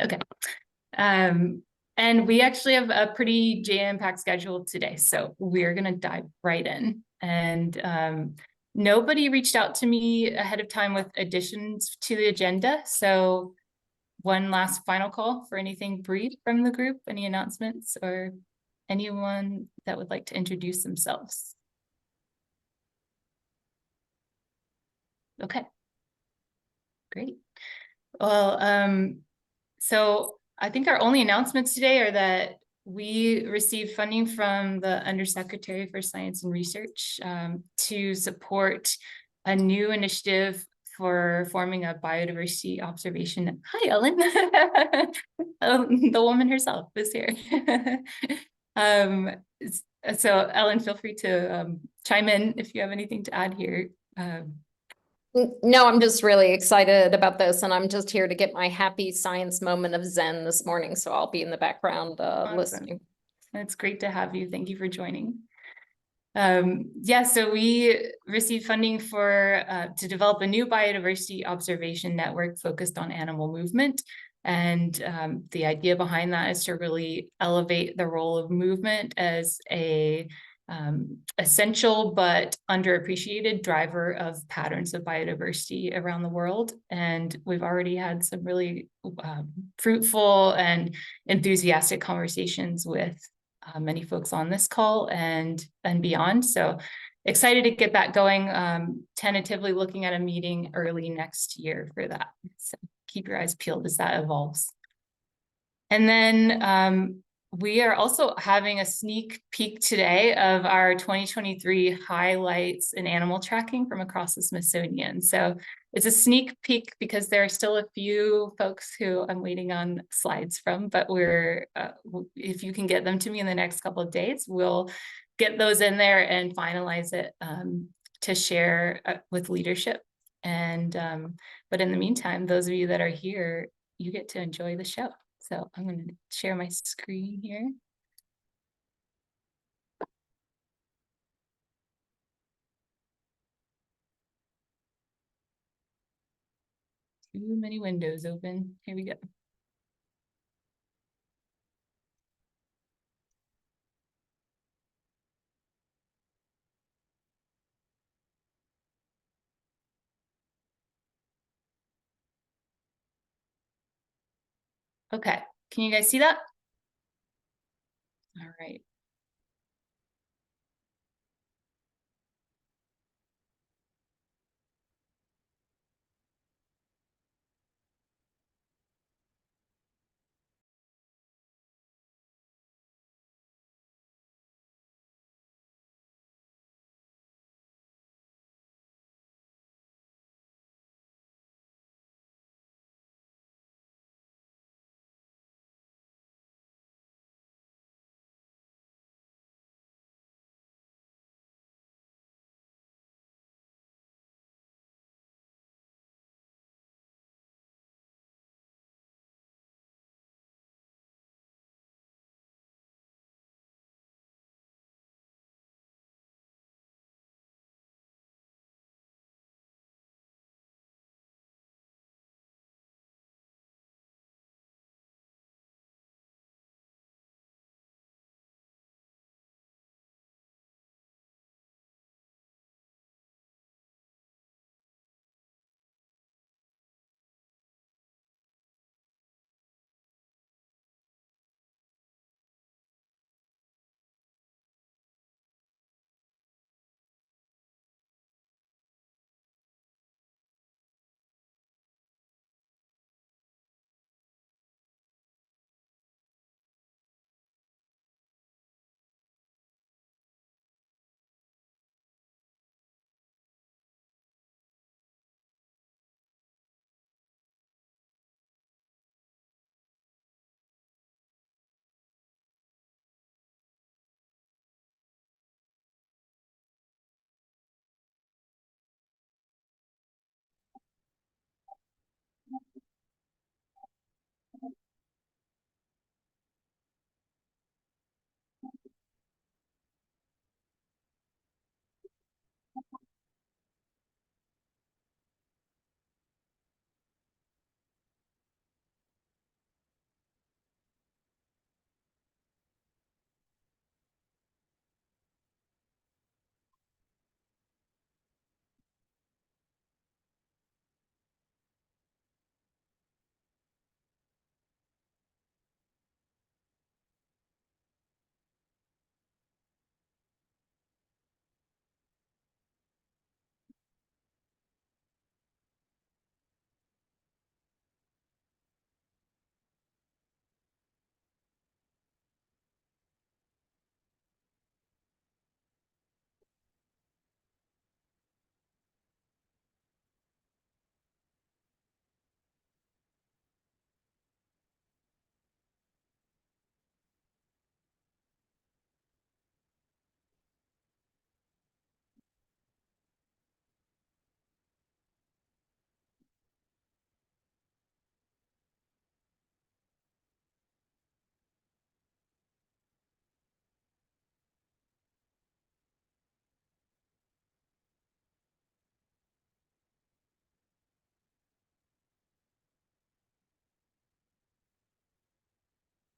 Okay. And we actually have a pretty jam-packed schedule today, so we're going to dive right in. And nobody reached out to me ahead of time with additions to the agenda. So one last final call for anything brief from the group, any announcements or anyone that would like to introduce themselves. Okay, great. Well, so I think our only announcements today are that we received funding from the Undersecretary for Science and Research to support a new initiative for forming a biodiversity observation. Hi, Ellen. The woman herself is here. um, so Ellen, feel free to chime in if you have anything to add here. No, I'm just really excited about this, and I'm just here to get my happy science moment of Zen this morning. So I'll be in the background Awesome. listening. It's great to have you. Thank you for joining. Yeah, so we received funding for to develop a new biodiversity observation network focused on animal movement. And the idea behind that is to really elevate the role of movement as a essential but underappreciated driver of patterns of biodiversity around the world. And we've already had some really fruitful and enthusiastic conversations with many folks on this call and beyond. So excited to get that going. Tentatively looking at a meeting early next year for that. So keep your eyes peeled as that evolves. And then we are also having a sneak peek today of our 2023 highlights in animal tracking from across the Smithsonian. So it's a sneak peek because there are still a few folks who I'm waiting on slides from, but we're, if you can get them to me in the next couple of days, we'll get those in there and finalize it to share with leadership. And, but in the meantime, those of you that are here, you get to enjoy the show. So I'm going to share my screen here. Too many windows open. Here we go. Okay, can you guys see that? All right.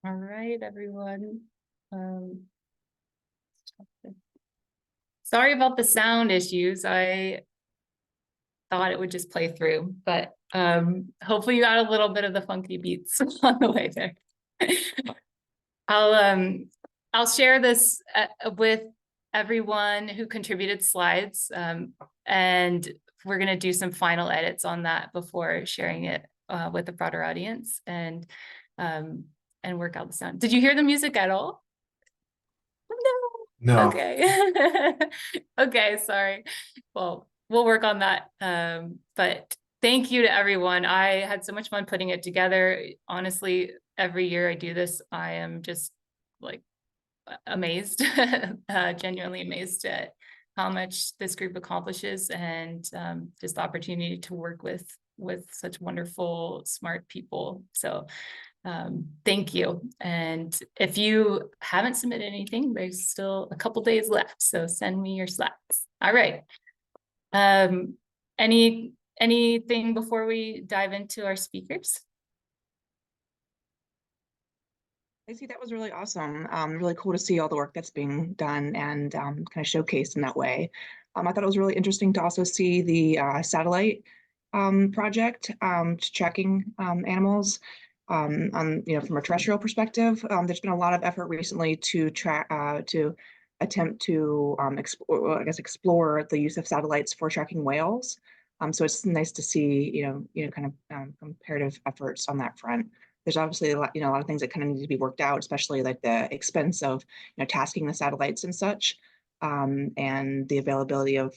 All right, everyone. Sorry about the sound issues. I thought it would just play through, but hopefully you got a little bit of the funky beats on the way there. I'll share this with everyone who contributed slides, and we're going to do some final edits on that before sharing it with the broader audience and work out the sound. Did you hear the music at all? No. Okay. Okay, sorry. Well, we'll work on that. But thank you to everyone. I had so much fun putting it together. Honestly, every year I do this, I am just like amazed, genuinely amazed at how much this group accomplishes, and just the opportunity to work with such wonderful, smart people. So thank you. And if you haven't submitted anything, there's still a couple days left. So send me your slides. All right. Anything before we dive into our speakers? Lacey, that was really awesome. Really cool to see all the work that's being done and kind of showcased in that way. I thought it was really interesting to also see the satellite project tracking animals. From a terrestrial perspective, there's been a lot of effort recently to attempt to explore the use of satellites for tracking whales. So it's nice to see, comparative efforts on that front. There's obviously a lot of things that kind of need to be worked out, especially like the expense of, tasking the satellites and such, and the availability of,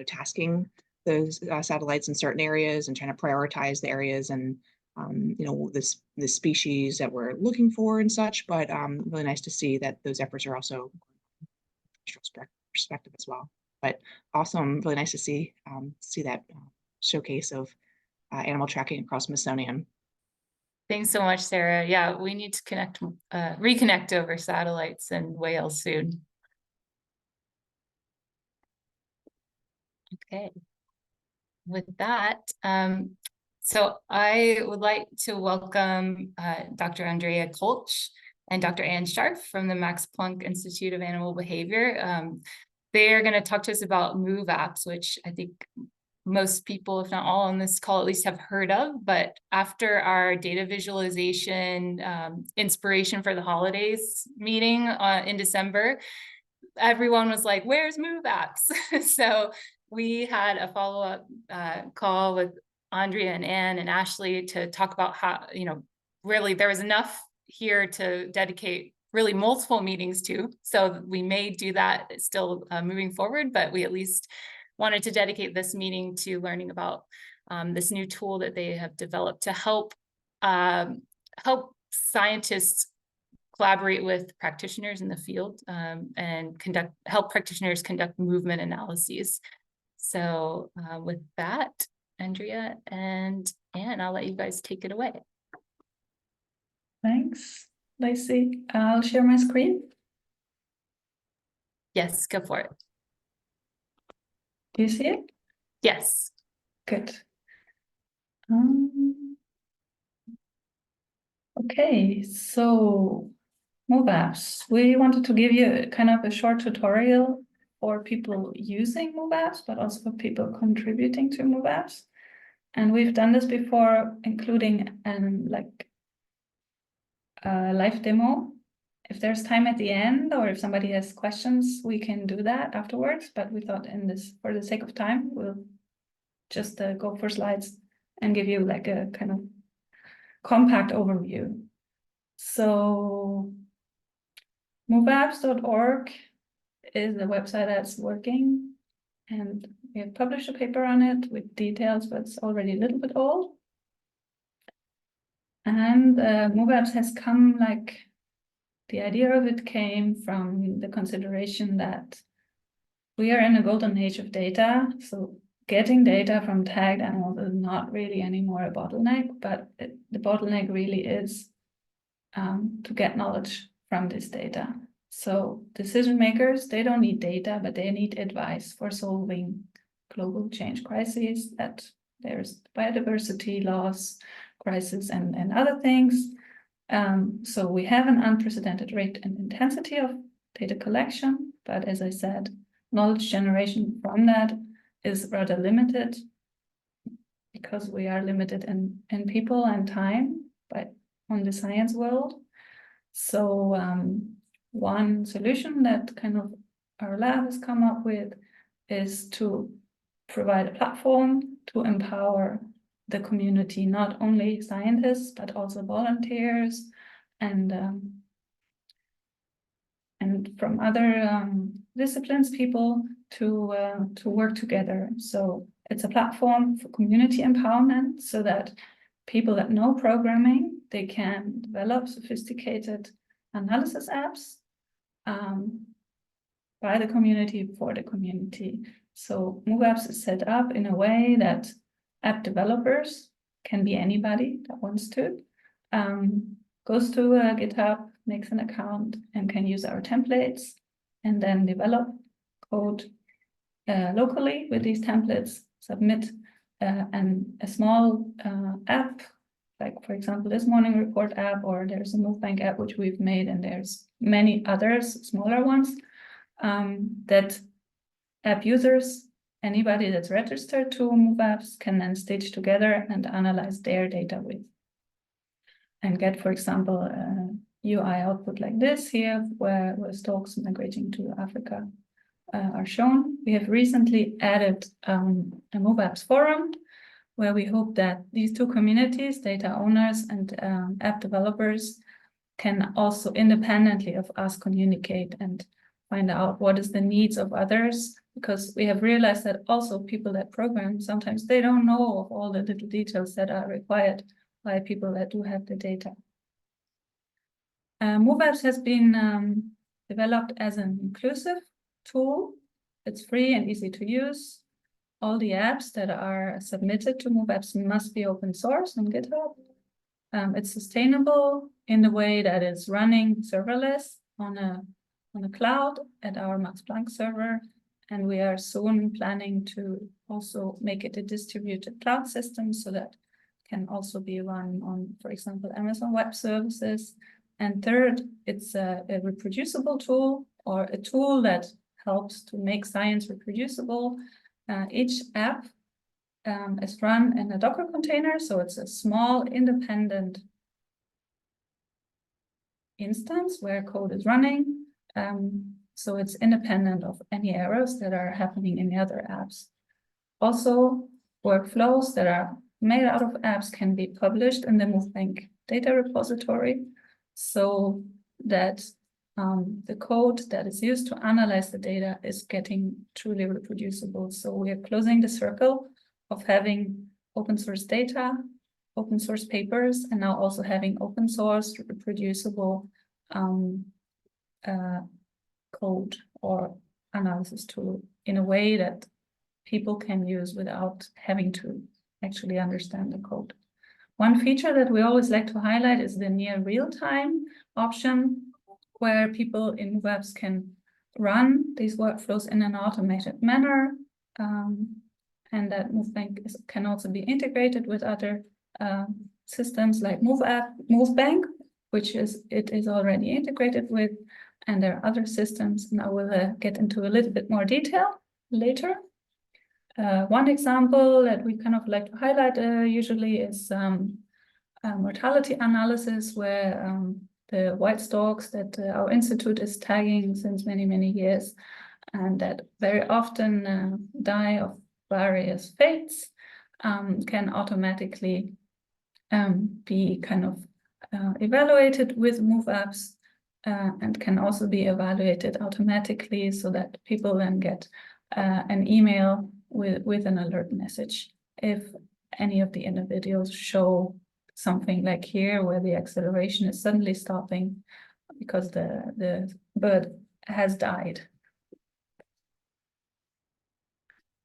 tasking those satellites in certain areas and trying to prioritize the areas and, the species that we're looking for and such. But really nice to see that those efforts are also perspective as well. But awesome, really nice to see that showcase of animal tracking across Smithsonian. Thanks so much, Sarah. Yeah, we need to reconnect over satellites and whales soon. Okay. With that, so I would like to welcome Dr. Andrea Kölzsch and Dr. Scharf from the Max Planck Institute of Animal Behavior. They're going to talk to us about MoveApps, which I think most people, if not all on this call, at least have heard of. But after our data visualization inspiration for the holidays meeting in December, everyone was like, where's MoveApps? So we had a follow-up call with Andrea and Anne and Ashley to talk about how, really there was enough here to dedicate really multiple meetings to. So we may do that still moving forward, but we at least wanted to dedicate this meeting to learning about this new tool that they have developed to help scientists collaborate with practitioners in the field and help practitioners conduct movement analyses. So with that, Andrea and Anne, I'll let you guys take it away. Thanks, Lacey. I'll share my screen. Yes, go for it. Do you see it? Yes. Good. Okay, so MoveApps. We wanted to give you kind of a short tutorial for people using MoveApps, but also for people contributing to MoveApps. And we've done this before, including a live demo. If there's time at the end, or if somebody has questions, we can do that afterwards. But we thought for the sake of time, we'll just go for slides and give you like a kind of compact overview. So moveapps.org is the website that's working, and we have published a paper on it with details, but it's already a little bit old. And MoveApps has come the idea of it came from the consideration that we are in a golden age of data. So getting data from tagged animals is not really anymore a bottleneck, but the bottleneck really is to get knowledge from this data. So decision makers, they don't need data, but they need advice for solving global change crises, that there's biodiversity loss crisis and other things. So we have an unprecedented rate and intensity of data collection, but as I said, knowledge generation from that is rather limited because we are limited in people and time on the science world. So one solution that kind of our lab has come up with is to provide a platform to empower the community, not only scientists, but also volunteers and from other disciplines, people to work together. So it's a platform for community empowerment so that people that know programming, they can develop sophisticated analysis apps by the community, for the community. So MoveApps is set up in a way that app developers can be anybody that wants to, goes to GitHub, makes an account, and can use our templates, and then develop code locally with these templates, submit a small app, like for example, this morning report app, or there's a MoveBank app which we've made, and there's many others, smaller ones, that app users, anybody that's registered to MoveApps, can then stitch together and analyze their data with. And get, for example, a UI output like this here, where storks migrating to Africa are shown. We have recently added a MoveApps forum, where we hope that these two communities, data owners and app developers, can also independently of us communicate and find out what is the needs of others, because we have realized that also people that program, sometimes they don't know of all the little details that are required by people that do have the data. MoveApps has been developed as an inclusive tool. It's free and easy to use. All the apps that are submitted to MoveApps must be open source on GitHub. It's sustainable in the way that it's running serverless on a cloud at our Max Planck server, and we are soon planning to also make it a distributed cloud system so that can also be run on, for example, Amazon Web Services. And third, it's a reproducible tool, or a tool that helps to make science reproducible. Each app is run in a Docker container, so it's a small independent instance where code is running. So it's independent of any errors that are happening in the other apps. Also, workflows that are made out of apps can be published in the MoveBank data repository, so that the code that is used to analyze the data is getting truly reproducible. So we are closing the circle of having open source data, open source papers, and now also having open source reproducible code or analysis tool in a way that people can use without having to actually understand the code. One feature that we always like to highlight is the near real-time option, where people in MoveApps can run these workflows in an automated manner, and that MoveBank can also be integrated with other systems like MoveBank, which it is already integrated with, and there are other systems, and I will get into a little bit more detail later. One example that we kind of like to highlight usually is mortality analysis, where the white storks that our institute is tagging since many, many years, and that very often die of various fates, can automatically be kind of evaluated with MoveApps, and can also be evaluated automatically, so that people then get an email with an alert message if any of the individuals show something like here, where the acceleration is suddenly stopping because the bird has died.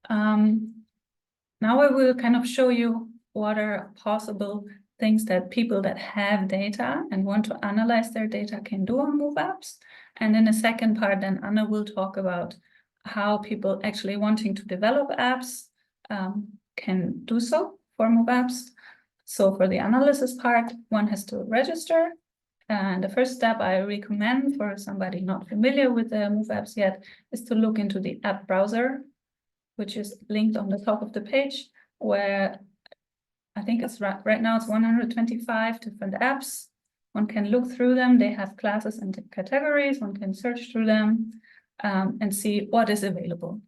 Now I will kind of show you what are possible things that people that have data and want to analyze their data can do on MoveApps. And in the second part, then Anna will talk about how people actually wanting to develop apps can do so for MoveApps. So for the analysis part, one has to register And the first step I recommend for somebody not familiar with the MoveApps yet is to look into the app browser, which is linked on the top of the page, where I think it's right now it's 125 different apps. One can look through them. They have classes and categories. One can search through them and see what is available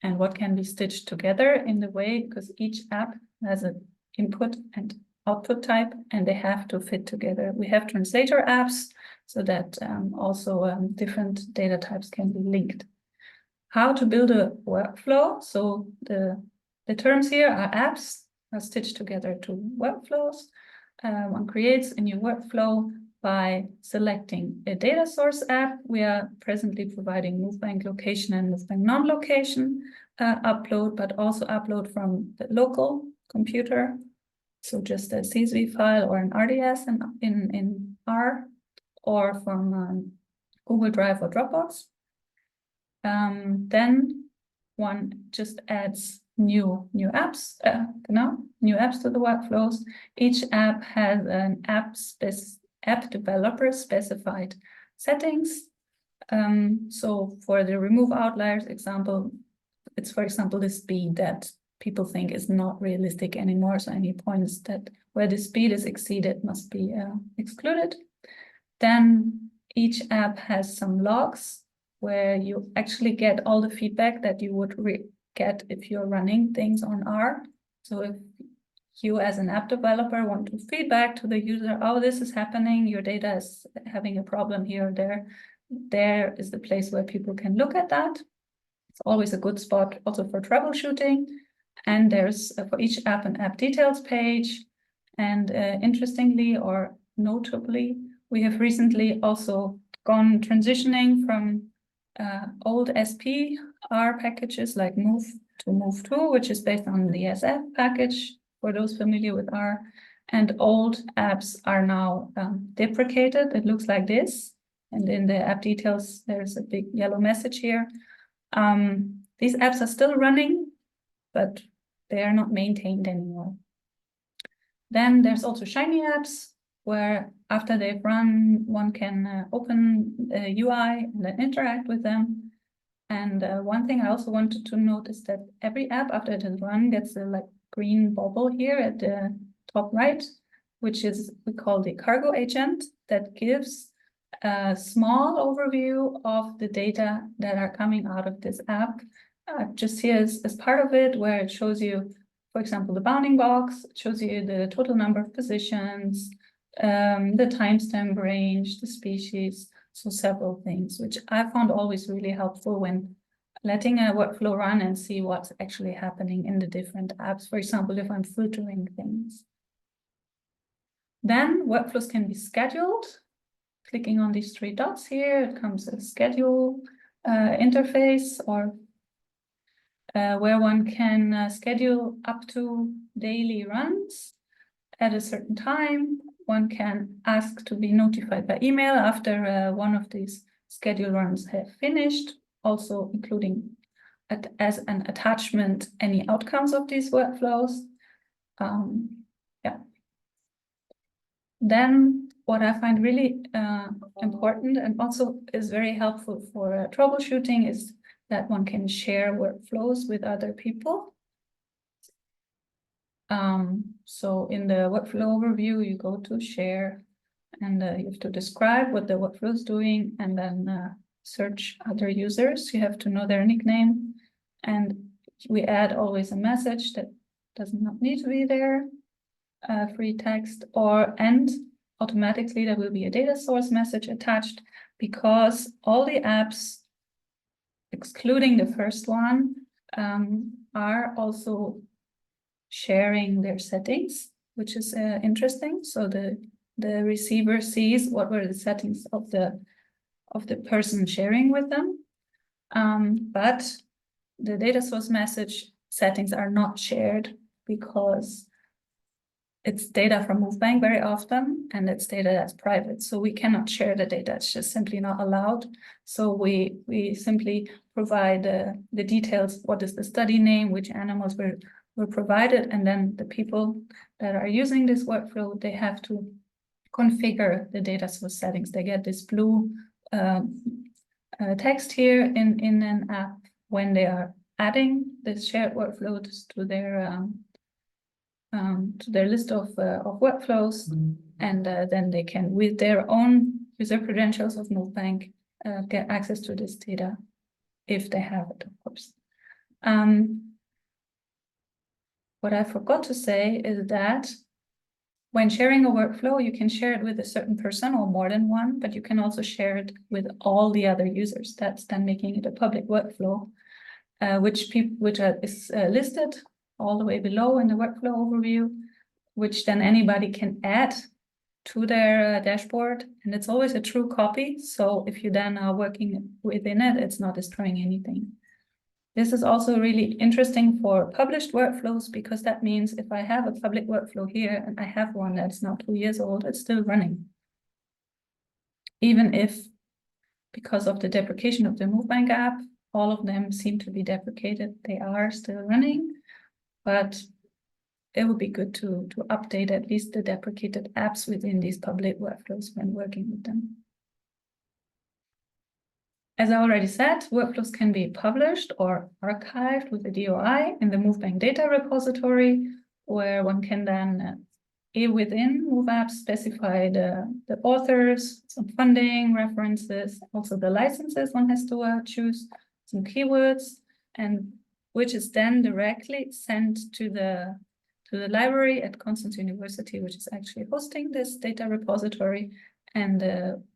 and what can be stitched together in the way, because each app has an input and output type, and they have to fit together. We have translator apps so that also different data types can be linked. How to build a workflow. So the terms here are apps are stitched together to workflows. One creates a new workflow by selecting a data source app. We are presently providing MoveBank location and MoveBank non-location upload, but also upload from the local computer. So just a CSV file or an RDS in R, or from Google Drive or Dropbox. Then one just adds new apps, new apps to the workflows. Each app has an app developer specified settings. So for the remove outliers example, it's for example the speed that people think is not realistic anymore. So any points that where the speed is exceeded must be excluded. Then each app has some logs where you actually get all the feedback that you would get if you're running things on R. So if you as an app developer want to feedback to the user, oh, this is happening, your data is having a problem here or there is the place where people can look at that. It's always a good spot also for troubleshooting. And there's for each app an app details page. And interestingly or notably, we have recently also gone transitioning from old SPR packages like Move to Move2, which is based on the SF package for those familiar with R. And old apps are now deprecated. It looks like this. And in the app details, there's a big yellow message here. These apps are still running, but they are not maintained anymore. Then there's also Shiny apps, where after they've run, one can open the UI and then interact with them. And one thing I also wanted to note is that every app after it has run gets a green bubble here at the top right, which is we call the cargo agent, that gives a small overview of the data that are coming out of this app. Just here as part of it, where it shows you, for example, the bounding box, it shows you the total number of positions, the timestamp range, the species, so several things, which I found always really helpful when letting a workflow run and see what's actually happening in the different apps. For example, if I'm filtering things. Then workflows can be scheduled. Clicking on these three dots here, it comes a schedule interface, or where one can schedule up to daily runs at a certain time. One can ask to be notified by email after one of these schedule runs have finished, also including as an attachment any outcomes of these workflows. Then what I find really important and also is very helpful for troubleshooting is that one can share workflows with other people. So in the workflow overview, you go to share and you have to describe what the workflow is doing and then search other users. You have to know their nickname, and we add always a message that does not need to be there, free text, and automatically there will be a data source message attached, because all the apps, excluding the first one, are also sharing their settings, which is interesting. So the receiver sees what were the settings of the person sharing with them, but the data source message settings are not shared because it's data from MoveBank very often, and it's data that's private. So we cannot share the data. It's just simply not allowed. So we simply provide the details. What is the study name? Which animals were provided? And then the people that are using this workflow, they have to configure the data source settings. They get this blue text here in an app when they are adding this shared workflows to their list of workflows, and then they can, with their own user credentials of MoveBank, get access to this data if they have it, of course. What I forgot to say is that when sharing a workflow, you can share it with a certain person or more than one, but you can also share it with all the other users. That's then making it a public workflow, which is listed all the way below in the workflow overview, which then anybody can add to their dashboard. And it's always a true copy. So if you then are working within it, it's not destroying anything. This is also really interesting for published workflows, because that means if I have a public workflow here and I have one that's now 2 years old, it's still running. Even if, because of the deprecation of the MoveBank app, all of them seem to be deprecated, they are still running, but it would be good to update at least the deprecated apps within these public workflows when working with them. As I already said, workflows can be published or archived with a DOI in the MoveBank data repository, where one can then, within MoveApps, specify the authors, some funding, references, also the licenses one has to choose, some keywords, and which is then directly sent to the library at Constance University, which is actually hosting this data repository, and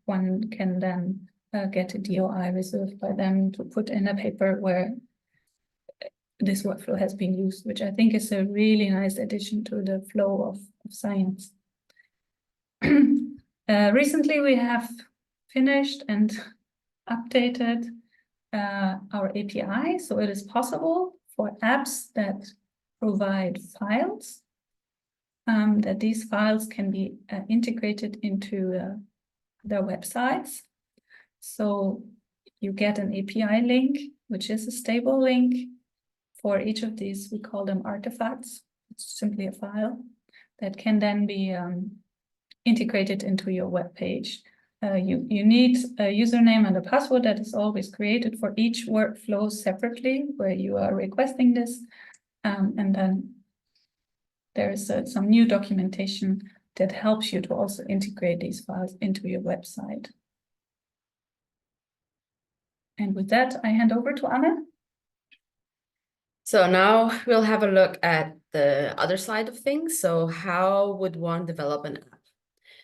one can then get a DOI reserved by them to put in a paper where this workflow has been used, which I think is a really nice addition to the flow of science. Recently, we have finished and updated our API, so it is possible for apps that provide files, that these files can be integrated into their websites. So you get an API link, which is a stable link for each of these. We call them artifacts. It's simply a file that can then be integrated into your web page. You need a username and a password that is always created for each workflow separately where you are requesting this. And then there's some new documentation that helps you to also integrate these files into your website. And with that, I hand over to Anne. So now we'll have a look at the other side of things. So how would one develop an app?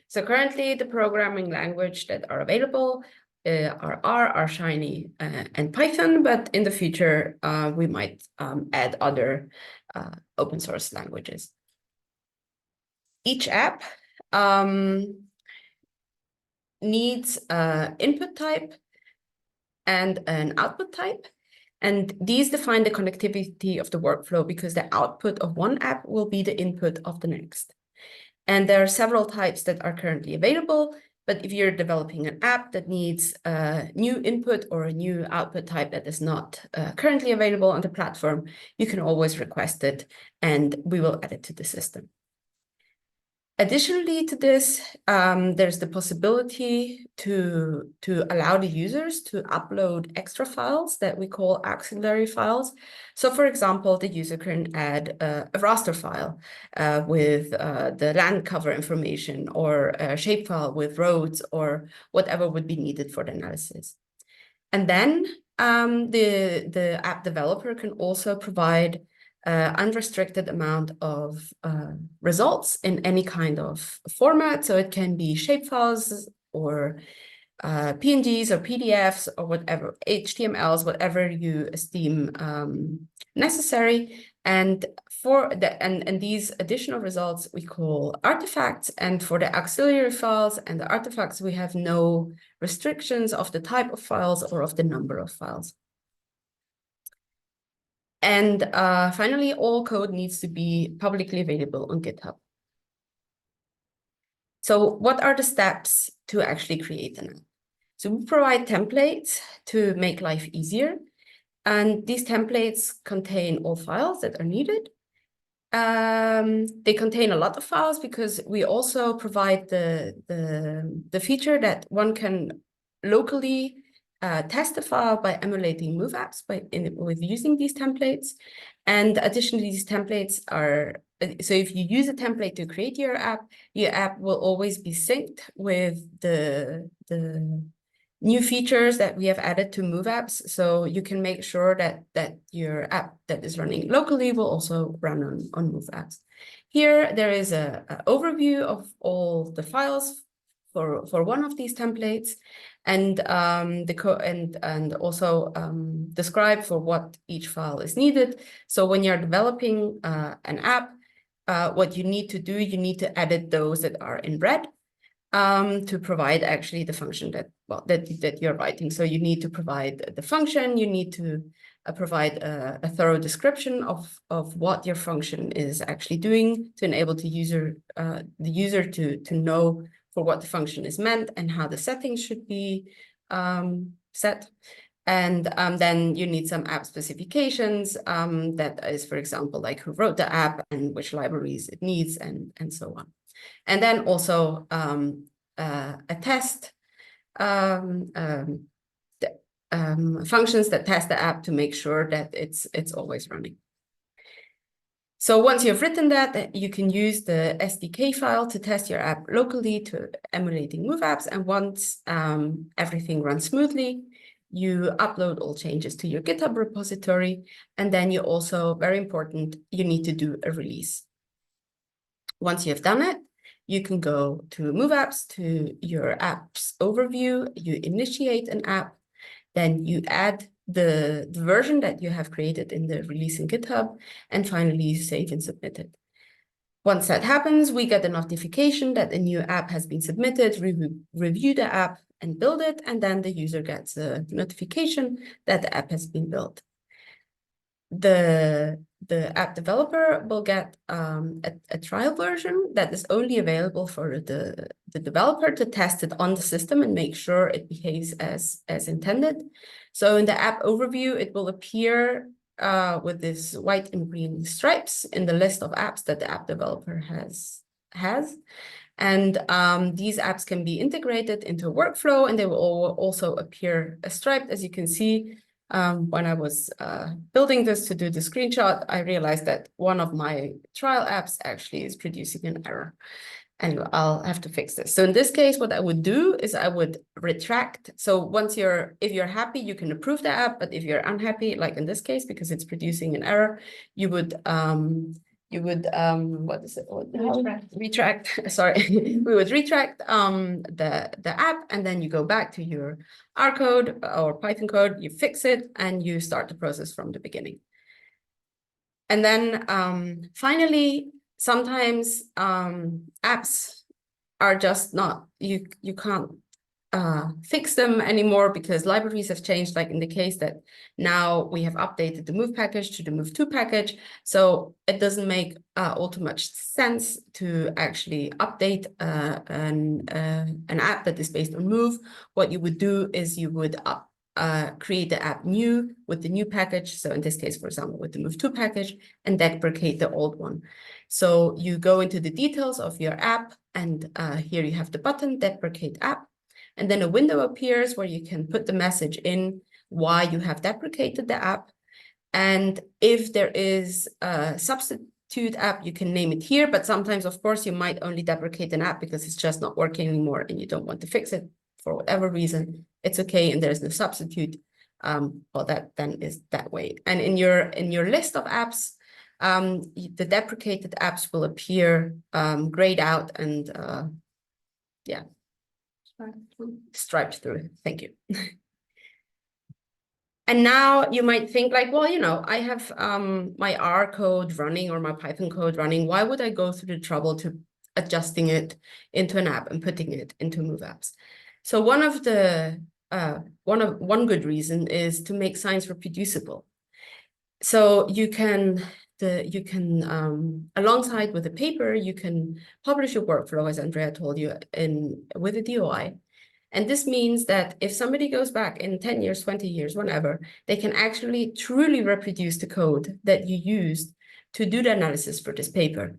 So currently the programming language that are available are R, R Shiny, and Python, but in the future we might add other open source languages. Each app needs an input type and an output type. And these define the connectivity of the workflow, because the output of one app will be the input of the next. And there are several types that are currently available, but if you're developing an app that needs a new input or a new output type that is not currently available on the platform, you can always request it and we will add it to the system. Additionally to this, there's the possibility to allow the users to upload extra files that we call auxiliary files. So for example, the user can add a raster file with the land cover information, or a shapefile with roads, or whatever would be needed for the analysis. And then the app developer can also provide unrestricted amount of results in any kind of format. So it can be shapefiles or PNGs or PDFs or whatever, HTMLs, whatever you esteem necessary. And for and these additional results we call artifacts. And for the auxiliary files and the artifacts, we have no restrictions of the type of files or of the number of files. And finally, all code needs to be publicly available on GitHub. So what are the steps to actually create an app? So we provide templates to make life easier. And these templates contain all files that are needed. They contain a lot of files because we also provide the feature that one can locally test a file by emulating MoveApps with using these templates. And additionally, these templates are, so if you use a template to create your app will always be synced with the new features that we have added to MoveApps. So you can make sure that your app that is running locally will also run on MoveApps. Here, there is a overview of all the files for one of these templates, and also describe for what each file is needed. So when you're developing an app, what you need to do, you need to edit those that are in red to provide actually the function that you're writing. So you need to provide the function, you need to provide a thorough description of what your function is actually doing to enable the user to know for what the function is meant and how the settings should be set. And then you need some app specifications that is, for example, like who wrote the app and which libraries it needs and so on. And then also a test, functions that test the app to make sure that it's always running. So once you've written that, you can use the SDK file to test your app locally to emulating MoveApps. And once everything runs smoothly, you upload all changes to your GitHub repository. And then you also, very important, you need to do a release. Once you have done it, you can go to MoveApps, to your app's overview, you initiate an app, then you add the version that you have created in the release in GitHub, and finally you save and submit it. Once that happens, we get a notification that a new app has been submitted, review the app and build it, and then the user gets a notification that the app has been built. The app developer will get a trial version that is only available for the developer to test it on the system and make sure it behaves as intended. So in the app overview, it will appear with this white and green stripes in the list of apps that the app developer has. And these apps can be integrated into a workflow, and they will also appear striped, as you can see. When I was building this to do the screenshot, I realized that one of my trial apps actually is producing an error. Anyway, I'll have to fix this. So in this case, what I would do is I would retract. So once if you're happy, you can approve the app, but if you're unhappy, like in this case, because it's producing an error, you would what is it? Retract. Sorry, we would retract the app, and then you go back to your R code or Python code, you fix it, and you start the process from the beginning. And then finally, sometimes apps are just not, you can't fix them anymore because libraries have changed, like in the case that now we have updated the Move package to the Move2 package. So it doesn't make all too much sense to actually update an app that is based on Move. What you would do is you would create the app new with the new package. So in this case, for example, with the Move2 package, and deprecate the old one. So you go into the details of your app, and here you have the button, deprecate app. And then a window appears where you can put the message in why you have deprecated the app. And if there is a substitute app, you can name it here. But sometimes, of course, you might only deprecate an app because it's just not working anymore and you don't want to fix it for whatever reason. It's okay, and there's no substitute. Well, that then is that way. And in your list of apps, the deprecated apps will appear grayed out and yeah. Striped through. Thank you. And now you might think like, well, you know, I have my R code running or my Python code running. Why would I go through the trouble to adjusting it into an app and putting it into MoveApps? So one good reason is to make science reproducible. So you can alongside with the paper, you can publish your workflow, as Andrea told you, with a DOI. And this means that if somebody goes back in 10 years, 20 years, whenever, they can actually truly reproduce the code that you used to do the analysis for this paper.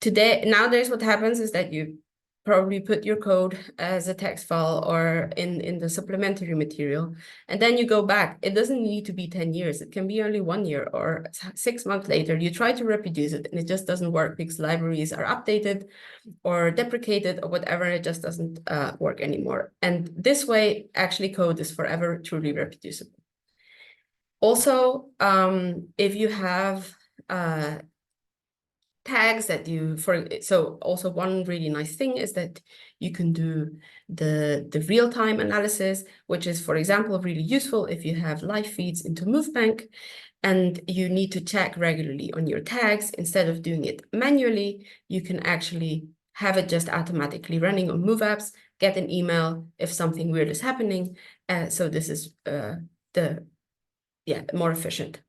Nowadays, what happens is that you probably put your code as a text file or in the supplementary material, and then you go back. It doesn't need to be 10 years. It can be only 1 year or 6 months later. You try to reproduce it and it just doesn't work because libraries are updated or deprecated or whatever. It just doesn't work anymore. And this way, actually, code is forever truly reproducible. Also, if you have tags that so also one really nice thing is that you can do the real-time analysis, which is, for example, really useful if you have live feeds into MovePank and you need to check regularly on your tags. Instead of doing it manually, you can actually have it just automatically running on MoveApps, get an email if something weird is happening. So this is more efficient.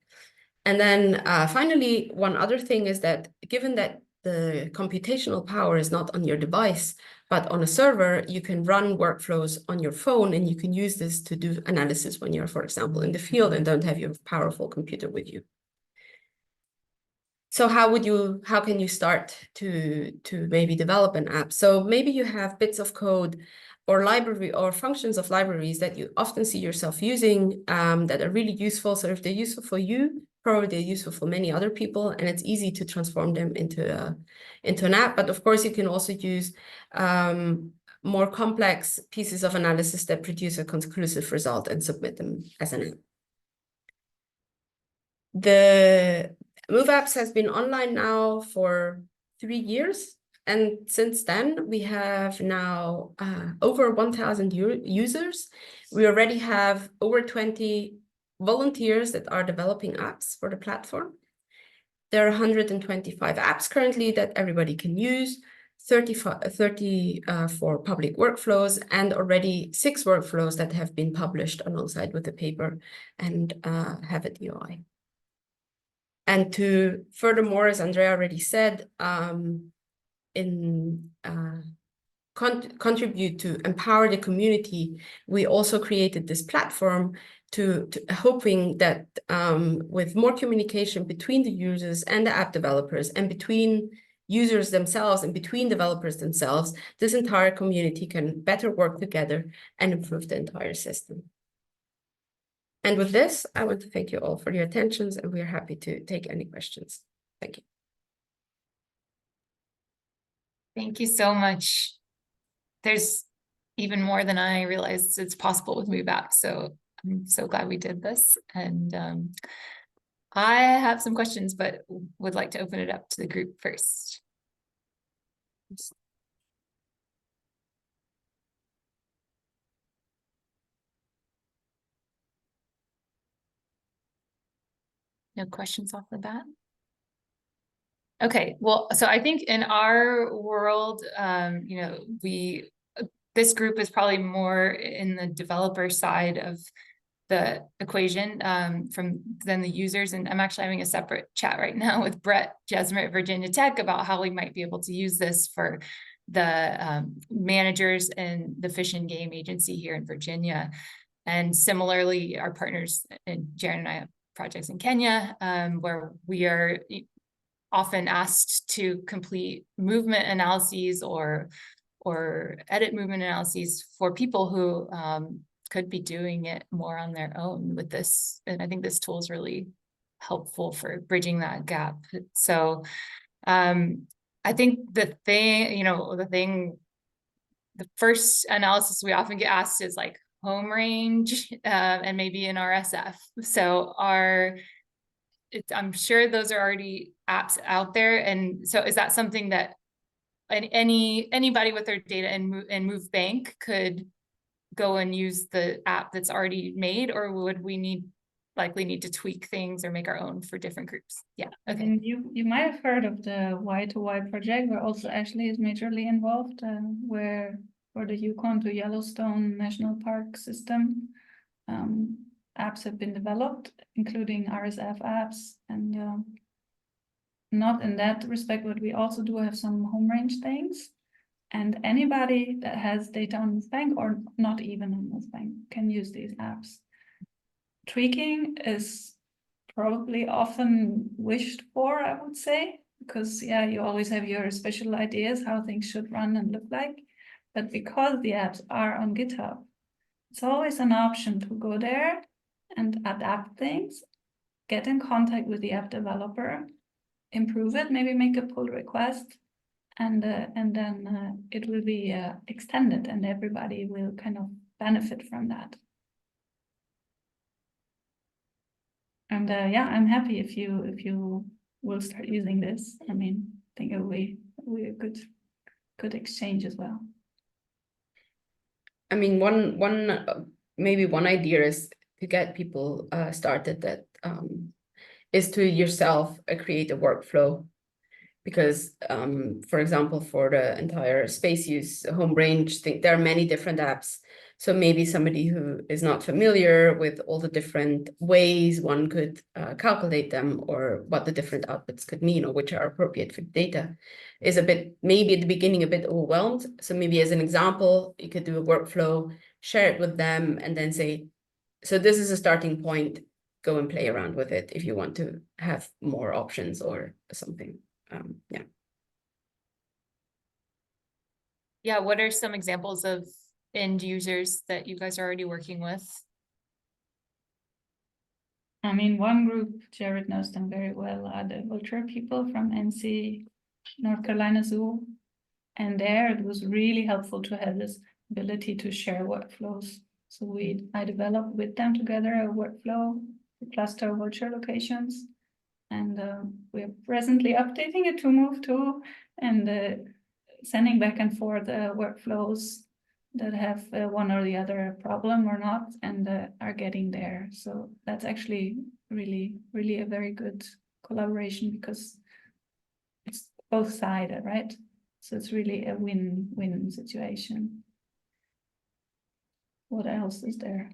And then finally, one other thing is that given that the computational power is not on your device, but on a server, you can run workflows on your phone and you can use this to do analysis when you're, for example, in the field and don't have your powerful computer with you. So how can you start to maybe develop an app? So maybe you have bits of code or library or functions of libraries that you often see yourself using that are really useful. So if they're useful for you, probably they're useful for many other people, and it's easy to transform them into an app. But of course, you can also use more complex pieces of analysis that produce a conclusive result and submit them as an app. The MoveApps has been online now for 3 years. And since then, we have now over 1,000 users. We already have over 20 volunteers that are developing apps for the platform. There are 125 apps currently that everybody can use, 30 for public workflows, and already 6 workflows that have been published alongside with the paper and have a DOI. And furthermore, as Andrea already said, contribute to empower the community, we also created this platform to hoping that with more communication between the users and the app developers and between users themselves and between developers themselves, this entire community can better work together and improve the entire system. And with this, I want to thank you all for your attentions, and we are happy to take any questions. Thank you. Thank you so much. There's even more than I realized it's possible with MoveApps. So I'm so glad we did this. And I have some questions, but would like to open it up to the group first. No questions off the bat? Okay, well, so I think in our world, you know, this group is probably more in the developer side of the equation than the users. And I'm actually having a separate chat right now with Brett Jesmer at Virginia Tech about how we might be able to use this for the managers and the Fish and Game Agency here in Virginia. And similarly, our partners, and Jaren and I have projects in Kenya, where we are often asked to complete movement analyses or edit movement analyses for people who could be doing it more on their own with this. And I think this tool is really helpful for bridging that gap. So I think the first analysis we often get asked is like home range and maybe an RSF. So I'm sure those are already apps out there. And so is that something that anybody with their data in MoveBank could go and use the app that's already made, or would we likely need to tweak things or make our own for different groups? Yeah, okay. And you might have heard of the Y2Y project, where also Ashley is majorly involved, where for the Yukon to Yellowstone National Park system, apps have been developed, including RSF apps, and not in that respect, but we also do have some home range things. And anybody that has data on MoveBank or not even on MoveBank can use these apps. Tweaking is probably often wished for, I would say, because yeah, you always have your special ideas how things should run and look like. But because the apps are on GitHub, it's always an option to go there and adapt things, get in contact with the app developer, improve it, maybe make a pull request, and then it will be extended, and everybody will kind of benefit from that. And yeah, I'm happy if you will start using this. I mean, I think it will be a good exchange as well. I mean, maybe one idea is to get people started that is to yourself create a workflow. Because, for example, for the entire space use home range thing, there are many different apps. So maybe somebody who is not familiar with all the different ways one could calculate them, or what the different outputs could mean, or which are appropriate for data, is a bit, maybe at the beginning, a bit overwhelmed. So maybe as an example, you could do a workflow, share it with them, and then say, so this is a starting point, go and play around with it if you want to have more options or something. Yeah. Yeah, what are some examples of end users that you guys are already working with? I mean, one group, Jared knows them very well, are the vulture people from NC, North Carolina Zoo. And there it was really helpful to have this ability to share workflows. So I developed with them together a workflow to cluster vulture locations. And we're presently updating it to move to, and sending back and forth workflows that have one or the other problem or not, and are getting there. So that's actually really, really a very good collaboration, because it's both sided, right? So it's really a win-win situation. What else is there?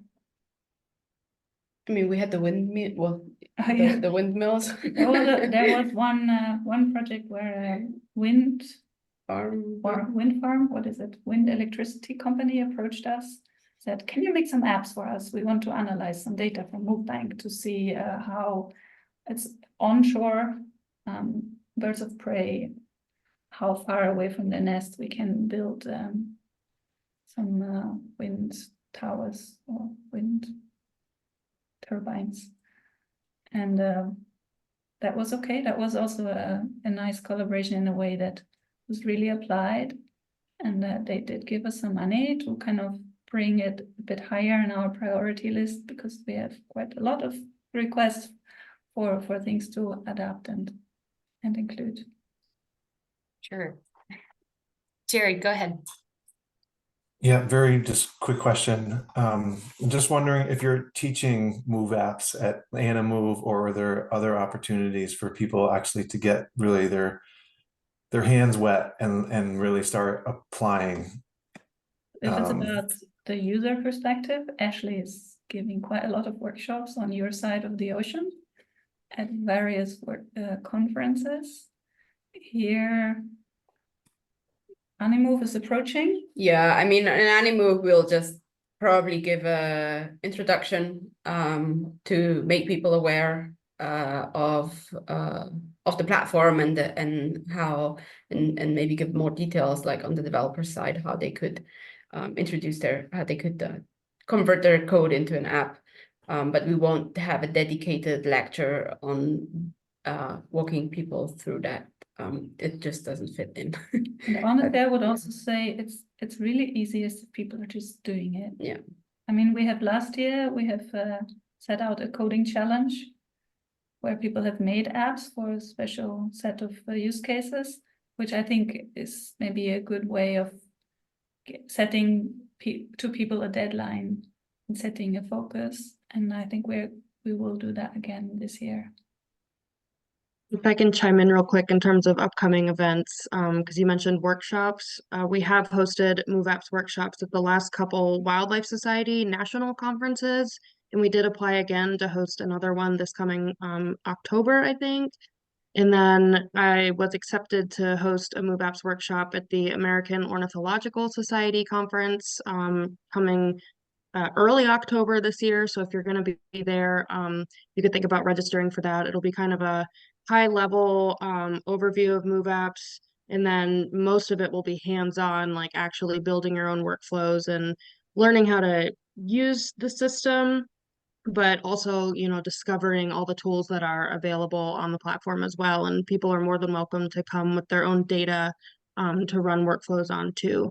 I mean, we had the windmill, well, Oh, yeah. the windmills. There was one project where wind farm, what is it? Wind electricity company approached us, said, can you make some apps for us? We want to analyze some data from MoveApps to see how it's onshore birds of prey, how far away from the nest we can build some wind towers or wind turbines. And that was okay. That was also a nice collaboration in a way that was really applied. And they did give us some money to kind of bring it a bit higher in our priority list, because we have quite a lot of requests for things to adapt and include. Sure. Jared, go ahead. Yeah, very just quick question. I'm just wondering if you're teaching MoveApps at AnaMove, or are there other opportunities for people actually to get really their hands wet and really start applying? If it's about the user perspective, Ashley is giving quite a lot of workshops on your side of the ocean at various conferences. Here, AniMove is approaching. Yeah, I mean, in AniMove, we'll just probably give a introduction to make people aware of the platform and how, and maybe give more details, like on the developer side, how they could convert their code into an app. But we won't have a dedicated lecture on walking people through that. It just doesn't fit in. And honestly, I would also say it's really easiest if people are just doing it. Yeah. I mean, last year we have set out a coding challenge where people have made apps for a special set of use cases, which I think is maybe a good way of setting to people a deadline and setting a focus. And I think we will do that again this year. If I can chime in real quick in terms of upcoming events, because you mentioned workshops. We have hosted MoveApps workshops at the last couple Wildlife Society national conferences, and we did apply again to host another one this coming October, I think. And then I was accepted to host a MoveApps workshop at the American Ornithological Society conference coming early October this year. So if you're going to be there, you could think about registering for that. It'll be kind of a high level overview of MoveApps. And then most of it will be hands-on, like actually building your own workflows and learning how to use the system, but also, you know, discovering all the tools that are available on the platform as well. And people are more than welcome to come with their own data to run workflows on too.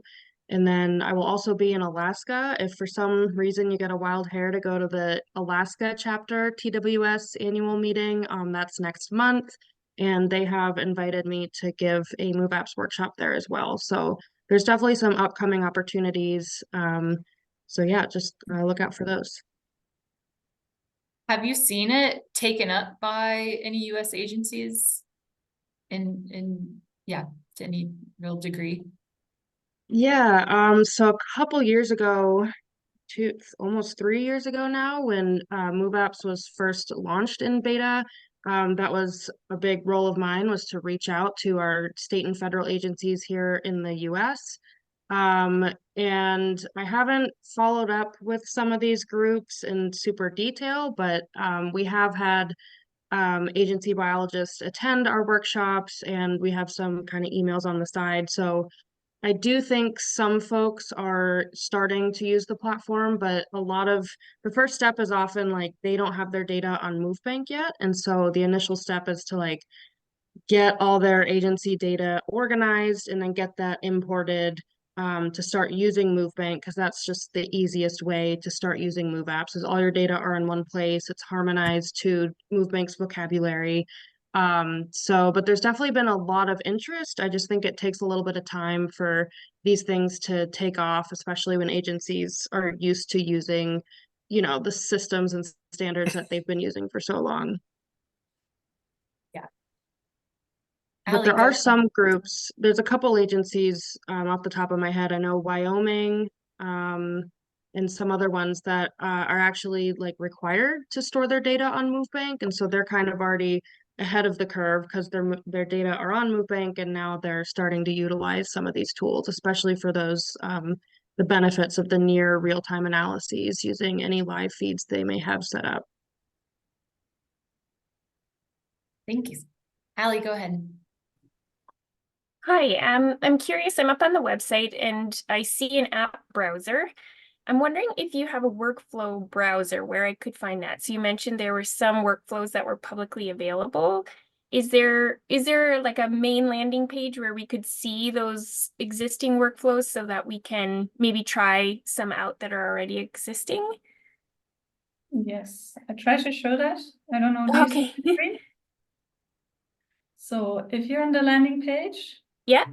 And then I will also be in Alaska. If for some reason you get a wild hair to go to the Alaska chapter TWS annual meeting, that's next month. And they have invited me to give a MoveApps workshop there as well. So there's definitely some upcoming opportunities. So yeah, just look out for those. Have you seen it taken up by any US agencies yeah, to any real degree? Yeah, so a couple years ago, almost 3 years ago now, when MoveApps was first launched in beta, that was a big role of mine, was to reach out to our state and federal agencies here in the US. And I haven't followed up with some of these groups in super detail, but we have had agency biologists attend our workshops, and we have some kind of emails on the side. So I do think some folks are starting to use the platform, but a lot of the first step is often like they don't have their data on MoveBank yet. And so the initial step is to like get all their agency data organized and then get that imported to start using MoveBank, because that's just the easiest way to start using MoveApps is all your data are in one place. It's harmonized to MoveBank's vocabulary. But there's definitely been a lot of interest. I just think it takes a little bit of time for these things to take off, especially when agencies are used to using, you know, the systems and standards that they've been using for so long. But there are some groups, there's a couple agencies off the top of my head. I know Wyoming and some other ones that are actually like required to store their data on MoveBank. And so they're kind of already ahead of the curve because their data are on MoveBank, and now they're starting to utilize some of these tools, especially for those the benefits of the near real-time analyses using any live feeds they may have set up. Thank you. Allie, go ahead. Hi, I'm curious. I'm up on the website and I see an app browser. I'm wondering if you have a workflow browser where I could find that. So you mentioned there were some workflows that were publicly available. Is there like a main landing page where we could see those existing workflows so that we can maybe try some out that are already existing? Yes, I try to show that. I don't know. Okay. So if you're on the landing page, yeah,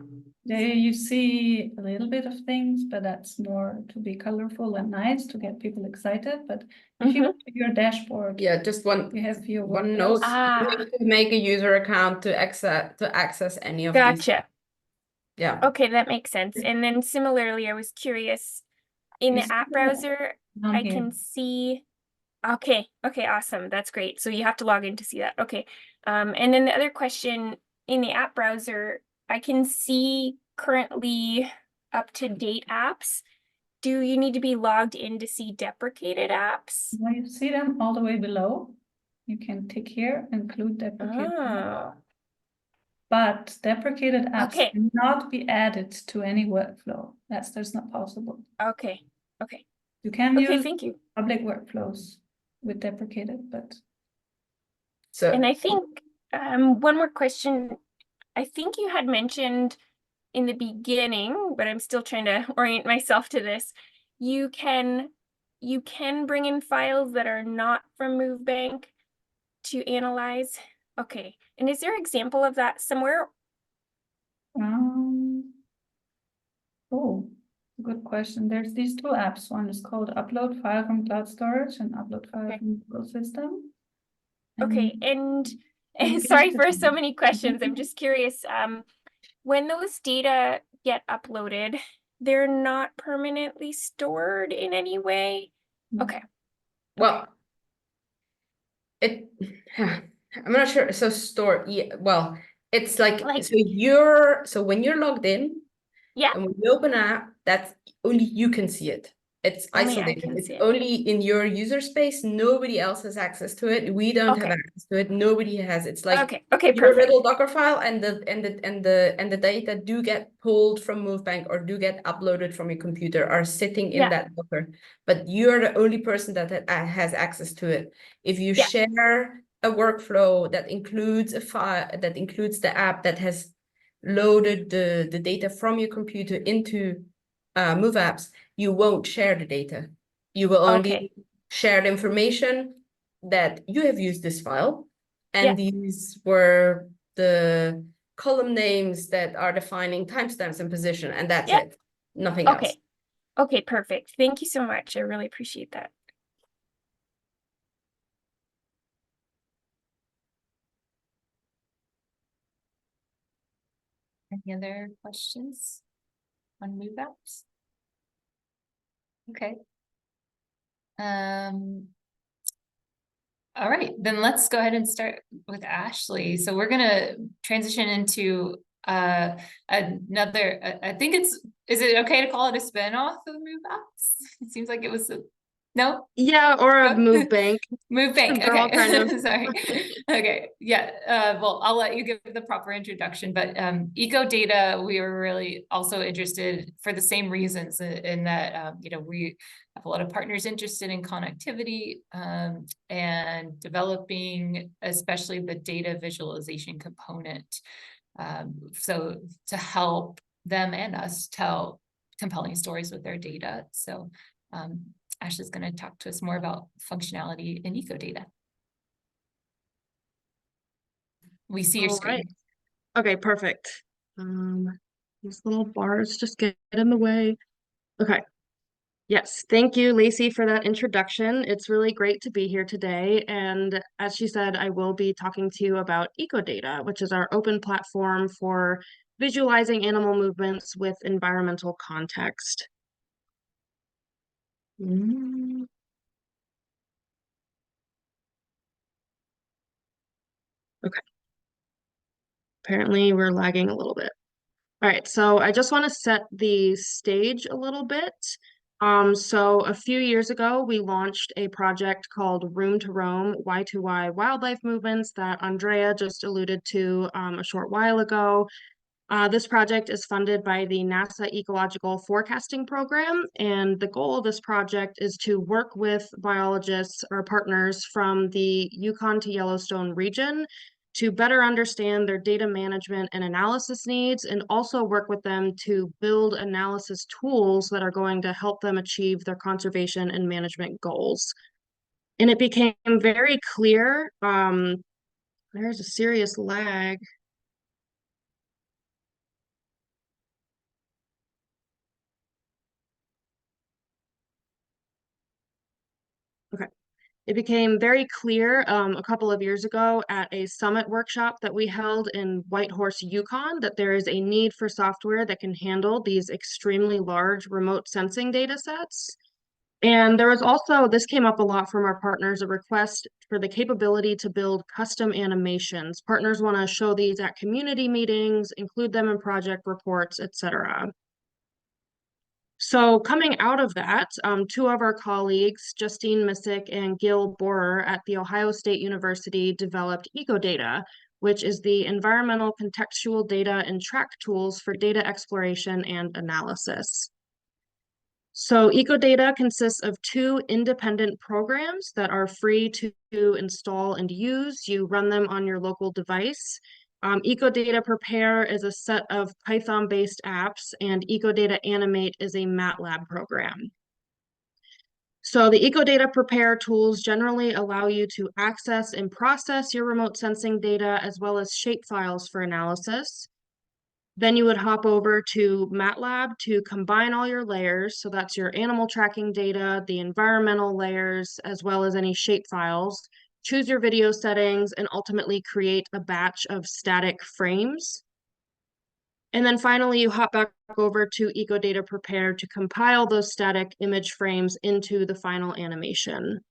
there you see a little bit of things, but that's more to be colorful and nice to get people excited. But if you go to your dashboard, Yeah, just one note. You have to make a user account to access any of these. Gotcha. Yeah. Okay, that makes sense. And then similarly, I was curious, in the app browser, I can see. Okay, awesome. That's great. So you have to log in to see that. Okay. And then the other question, in the app browser, I can see currently up-to-date apps. Do you need to be logged in to see deprecated apps? Well, you see them all the way below. You can tick here, include deprecated apps. But deprecated apps cannot be added to any workflow. That's not possible. Okay. You can use thank you. public workflows with deprecated, but. So. And I think one more question. I think you had mentioned in the beginning, but I'm still trying to orient myself to this. You can bring in files that are not from MoveBank to analyze. Okay. And is there an example of that somewhere? Oh, good question. There's these two apps. One is called Upload File from Cloud Storage and Upload File from Google System. Okay. And sorry for so many questions. I'm just curious. When those data get uploaded, they're not permanently stored in any way? Okay. Well, I'm not sure. So well, it's like so when you're logged in, yeah, and when you open an app, that's only you can see it. It's Only I isolated. can It's see it. only in your user space. Nobody else has access to it. We don't have Okay. access to it. Nobody has. It's like Okay, your perfect. little Docker file, and the data do get pulled from MoveBank or do get uploaded from your computer are sitting in Yeah. that Docker. But you're the only person that has access to it. If you Yeah. share a workflow that includes a file, that includes the app that has loaded the data from your computer into MoveApps, you won't share the data. You will only Okay. share the information that you have used this file. Yeah. And these were the column names that are defining timestamps and position, and that's Yeah. it. Nothing else. Okay. Okay, perfect. Thank you so much. I really appreciate that. Any other questions on MoveApps? Okay. All right, then let's go ahead and start with Ashley. So we're gonna transition into another, I think is it okay to call it a spin-off of MoveApps? It seems like it was no? Yeah, or a No? move bank. Move bank. They're all kind Okay. of Sorry. Okay. Yeah. Well, I'll let you give the proper introduction, but ECODATA, we were really also interested for the same reasons in that, we have a lot of partners interested in connectivity and developing, especially the data visualization component. So to help them and us tell compelling stories with their data. So Ashley's going to talk to us more about functionality in ECODATA. We see your All screen. right. Okay, perfect. These little bars just get in the way. Okay. Yes, thank you, Lacey, for that introduction. It's really great to be here today. And as she said, I will be talking to you about ECODATA, which is our open platform for visualizing animal movements with environmental context. Okay. Apparently we're lagging a little bit. All right, so I just want to set the stage a little bit. So a few years ago, we launched a project called Room to Roam Y2Y Wildlife Movements that Andrea just alluded to a short while ago. This project is funded by the NASA Ecological Forecasting Program, and the goal of this project is to work with biologists or partners from the Yukon to Yellowstone region to better understand their data management and analysis needs, and also work with them to build analysis tools that are going to help them achieve their conservation and management goals. And it became very clear, there's a serious lag. Okay. It became very clear a couple of years ago at a summit workshop that we held in Whitehorse, Yukon, that there is a need for software that can handle these extremely large remote sensing data sets. And there was also, this came up a lot from our partners, a request for the capability to build custom animations. Partners want to show these at community meetings, include them in project reports, etc. So coming out of that, two of our colleagues, Justine Missick and Gil Borer at The Ohio State University, developed ECODATA, which is the environmental contextual data and track tools for data exploration and analysis. So ECODATA consists of two independent programs that are free to install and use. You run them on your local device. ECODATA Prepare is a set of Python-based apps, and ECODATA Animate is a MATLAB program. So the ECODATA Prepare tools generally allow you to access and process your remote sensing data as well as shapefiles for analysis. Then you would hop over to MATLAB to combine all your layers. So that's your animal tracking data, the environmental layers, as well as any shapefiles. Choose your video settings and ultimately create a batch of static frames. And then finally, you hop back over to ECODATA Prepare to compile those static image frames into the final animation.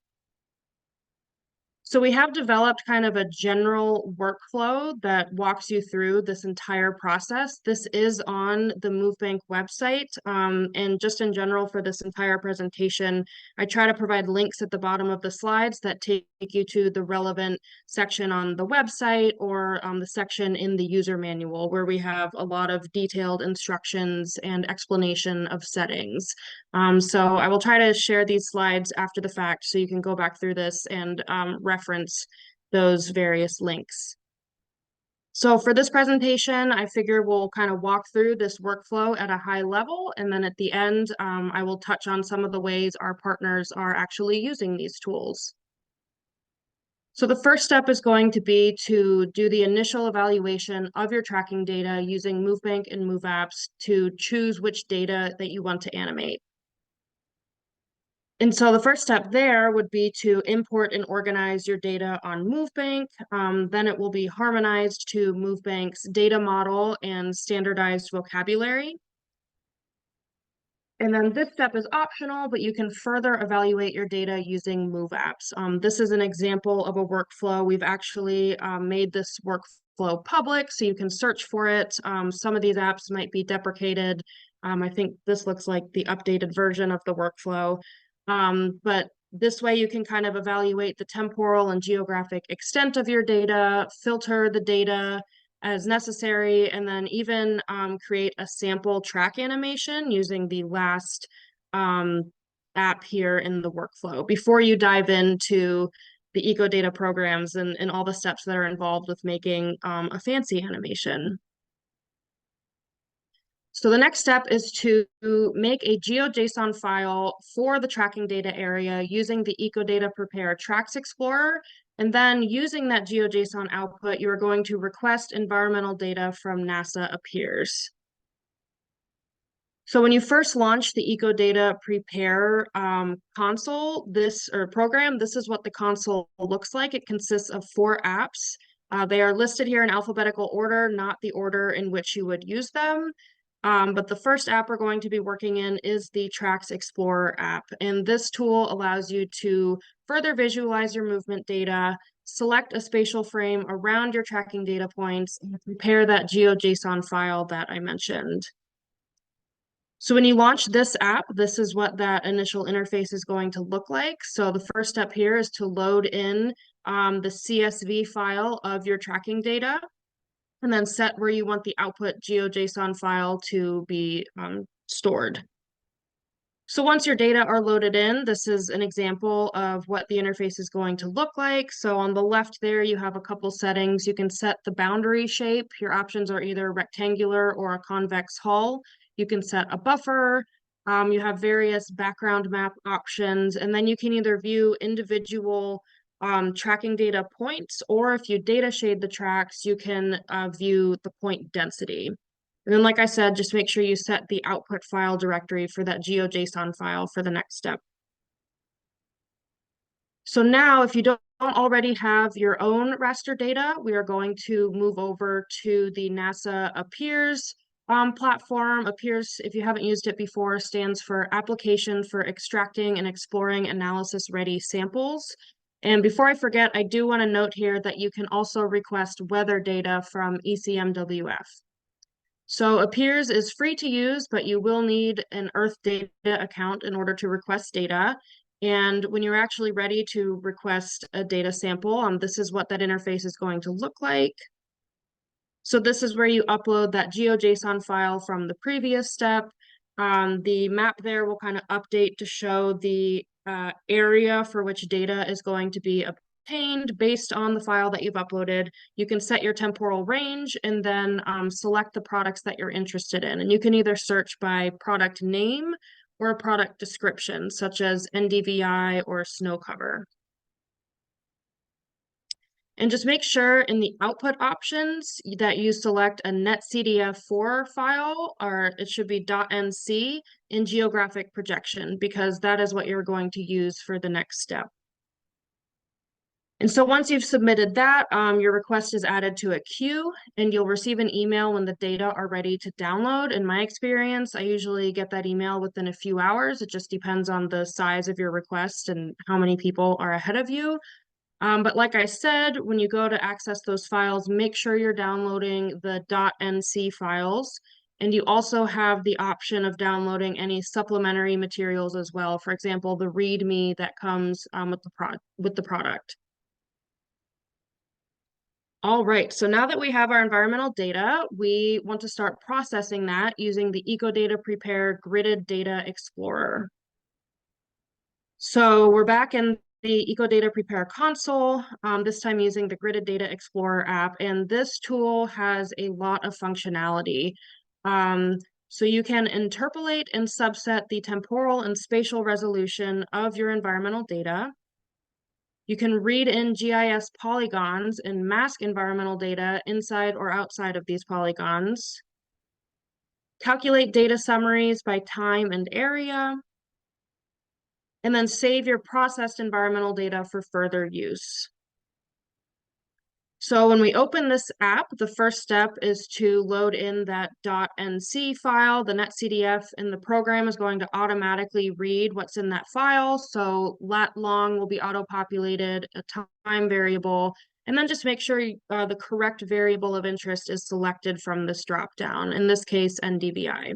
So we have developed kind of a general workflow that walks you through this entire process. This is on the MoveBank website. And just in general for this entire presentation, I try to provide links at the bottom of the slides that take you to the relevant section on the website or the section in the user manual where we have a lot of detailed instructions and explanation of settings. So I will try to share these slides after the fact so you can go back through this and reference those various links. So for this presentation, I figure we'll kind of walk through this workflow at a high level, and then at the end, I will touch on some of the ways our partners are actually using these tools. So the first step is going to be to do the initial evaluation of your tracking data using MoveBank and MoveApps to choose which data that you want to animate. And so the first step there would be to import and organize your data on MoveBank. Then it will be harmonized to MoveBank's data model and standardized vocabulary. And then this step is optional, but you can further evaluate your data using MoveApps. This is an example of a workflow. We've actually made this workflow public, so you can search for it. Some of these apps might be deprecated. I think this looks like the updated version of the workflow. But this way you can kind of evaluate the temporal and geographic extent of your data, filter the data as necessary, and then even create a sample track animation using the last app here in the workflow before you dive into the ECODATA programs and all the steps that are involved with making a fancy animation. So the next step is to make a GeoJSON file for the tracking data area using the ECODATA Prepare Tracks Explorer. And then using that GeoJSON output, you are going to request environmental data from NASA Appears. So when you first launch the ECODATA Prepare console, program, this is what the console looks like. It consists of 4 apps. They are listed here in alphabetical order, not the order in which you would use them. But the first app we're going to be working in is the Tracks Explorer app. And this tool allows you to further visualize your movement data, select a spatial frame around your tracking data points, and prepare that GeoJSON file that I mentioned. So when you launch this app, this is what that initial interface is going to look like. So the first step here is to load in the CSV file of your tracking data, and then set where you want the output GeoJSON file to be stored. So once your data are loaded in, this is an example of what the interface is going to look like. So on the left there, you have a couple settings. You can set the boundary shape. Your options are either rectangular or a convex hull. You can set a buffer. You have various background map options, and then you can either view individual tracking data points, or if you data shade the tracks, you can view the point density. And then, like I said, just make sure you set the output file directory for that GeoJSON file for the next step. So now, if you don't already have your own raster data, we are going to move over to the NASA Appears platform. Appears, if you haven't used it before, stands for Application for Extracting and Exploring Analysis-Ready Samples. And before I forget, I do want to note here that you can also request weather data from ECMWF. So Appears is free to use, but you will need an Earth data account in order to request data. And when you're actually ready to request a data sample, this is what that interface is going to look like. So this is where you upload that GeoJSON file from the previous step. The map there will kind of update to show the area for which data is going to be obtained based on the file that you've uploaded. You can set your temporal range and then select the products that you're interested in. And you can either search by product name or a product description, such as NDVI or snow cover. And just make sure in the output options that you select a netcdf4 file, or it should be .nc in geographic projection, because that is what you're going to use for the next step. And so once you've submitted that, your request is added to a queue, and you'll receive an email when the data are ready to download. In my experience, I usually get that email within a few hours. It just depends on the size of your request and how many people are ahead of you. But like I said, when you go to access those files, make sure you're downloading the .nc files. And you also have the option of downloading any supplementary materials as well. For example, the README that comes with the product. All right, so now that we have our environmental data, we want to start processing that using the ECODATA Prepare Gridded Data Explorer. So we're back in the ECODATA Prepare console, this time using the Gridded Data Explorer app, and this tool has a lot of functionality. So you can interpolate and subset the temporal and spatial resolution of your environmental data. You can read in GIS polygons and mask environmental data inside or outside of these polygons. Calculate data summaries by time and area. And then save your processed environmental data for further use. So when we open this app, the first step is to load in that .nc file, the netcdf, and the program is going to automatically read what's in that file. So lat long will be auto-populated, a time variable, and then just make sure the correct variable of interest is selected from this dropdown, in this case, NDVI.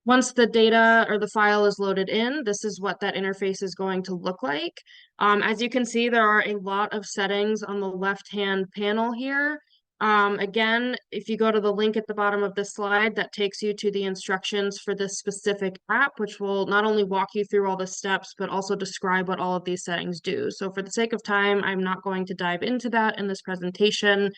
Once the data or the file is loaded in, this is what that interface is going to look like. As you can see, there are a lot of settings on the left-hand panel here. Again, if you go to the link at the bottom of this slide, that takes you to the instructions for this specific app, which will not only walk you through all the steps, but also describe what all of these settings do. So for the sake of time, I'm not going to dive into that in this presentation.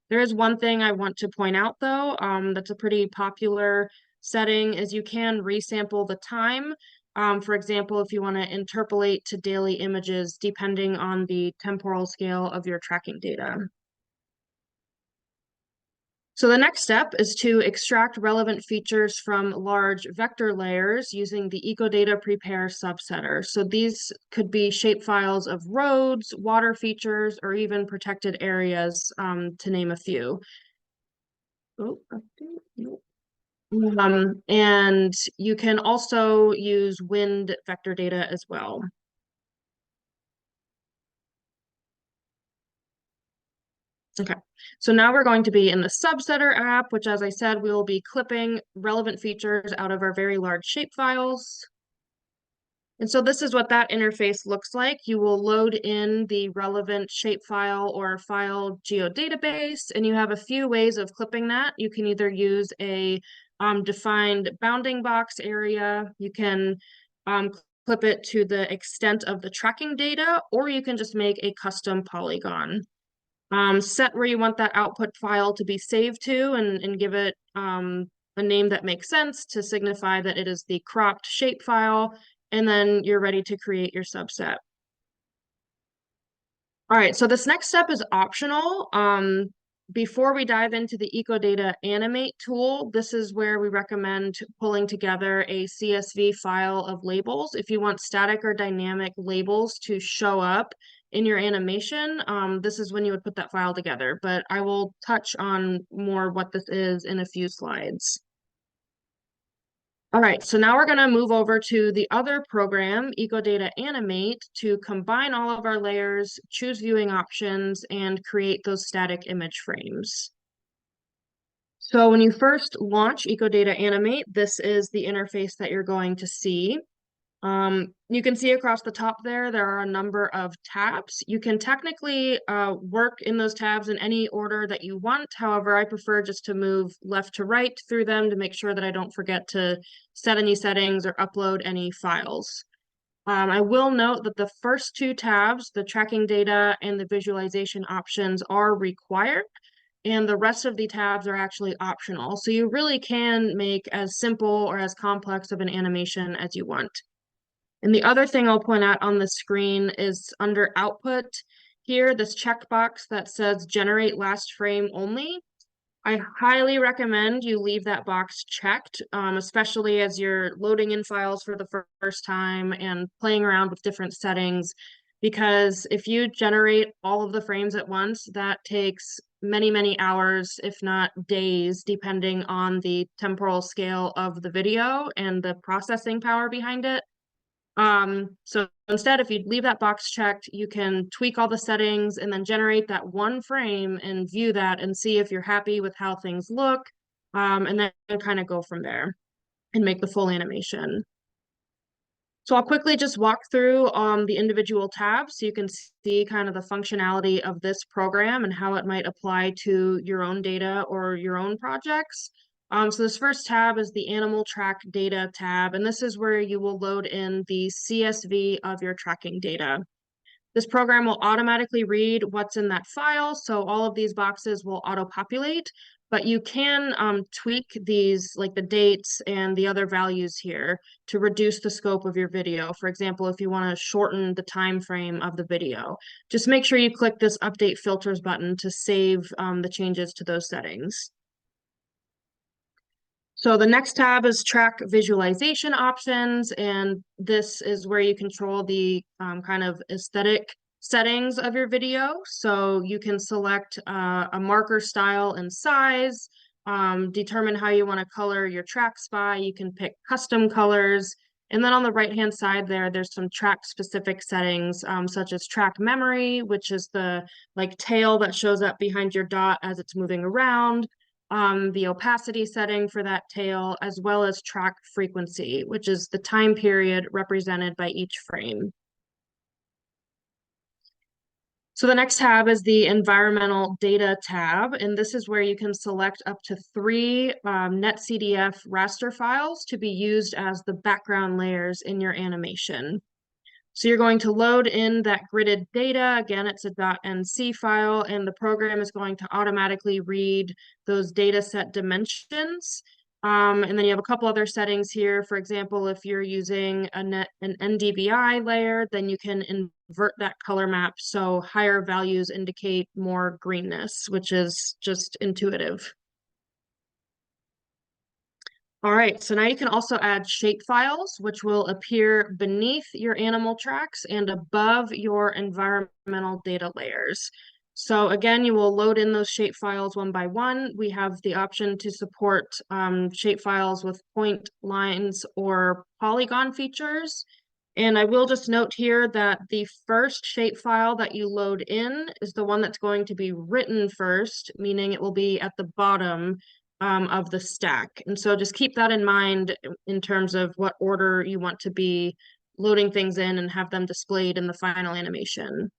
There is one thing I want to point out, though, that's a pretty popular setting is you can resample the time. For example, if you want to interpolate to daily images, depending on the temporal scale of your tracking data. So the next step is to extract relevant features from large vector layers using the ECODATA Prepare subsetter. So these could be shapefiles of roads, water features, or even protected areas, to name a few. Oh, nope. And you can also use wind vector data as well. Okay, so now we're going to be in the subsetter app, which, as I said, we will be clipping relevant features out of our very large shapefiles. And so this is what that interface looks like. You will load in the relevant shapefile or file geodatabase, and you have a few ways of clipping that. You can either use a defined bounding box area, you can clip it to the extent of the tracking data, or you can just make a custom polygon. Set where you want that output file to be saved to and give it a name that makes sense to signify that it is the cropped shapefile, and then you're ready to create your subset. All right, so this next step is optional. Before we dive into the ECODATA Animate tool, this is where we recommend pulling together a CSV file of labels. If you want static or dynamic labels to show up in your animation, this is when you would put that file together. But I will touch on more what this is in a few slides. All right, so now we're going to move over to the other program, ECODATA Animate, to combine all of our layers, choose viewing options, and create those static image frames. So when you first launch ECODATA Animate, this is the interface that you're going to see. You can see across the top there are a number of tabs. You can technically work in those tabs in any order that you want. However, I prefer just to move left to right through them to make sure that I don't forget to set any settings or upload any files. I will note that the first two tabs, the tracking data and the visualization options, are required, and the rest of the tabs are actually optional. So you really can make as simple or as complex of an animation as you want. And the other thing I'll point out on the screen is under output here, this checkbox that says generate last frame only. I highly recommend you leave that box checked, especially as you're loading in files for the first time and playing around with different settings, because if you generate all of the frames at once, that takes many, many hours, if not days, depending on the temporal scale of the video and the processing power behind it. So instead, if you leave that box checked, you can tweak all the settings and then generate that one frame and view that and see if you're happy with how things look, and then kind of go from there and make the full animation. So I'll quickly just walk through the individual tabs so you can see kind of the functionality of this program and how it might apply to your own data or your own projects. So this first tab is the animal track data tab, and this is where you will load in the CSV of your tracking data. This program will automatically read what's in that file, so all of these boxes will auto-populate, but you can tweak these, like the dates and the other values here, to reduce the scope of your video. For example, if you want to shorten the time frame of the video, just make sure you click this Update Filters button to save the changes to those settings. So the next tab is track visualization options, and this is where you control the kind of aesthetic settings of your video. So you can select a marker style and size, determine how you want to color your tracks by. You can pick custom colors. And then on the right-hand side there's some track-specific settings, such as track memory, which is the like tail that shows up behind your dot as it's moving around. The opacity setting for that tail, as well as track frequency, which is the time period represented by each frame. So the next tab is the environmental data tab, and this is where you can select up to 3 NetCDF raster files to be used as the background layers in your animation. So you're going to load in that gridded data. Again, it's a .nc file, and the program is going to automatically read those data set dimensions. And then you have a couple other settings here. For example, if you're using an NDVI layer, then you can invert that color map so higher values indicate more greenness, which is just intuitive. All right, so now you can also add shape files, which will appear beneath your animal tracks and above your environmental data layers. So again, you will load in those shape files one by one. We have the option to support shape files with point, lines, or polygon features. And I will just note here that the first shape file that you load in is the one that's going to be written first, meaning it will be at the bottom of the stack. And so just keep that in mind in terms of what order you want to be loading things in and have them displayed in the final animation.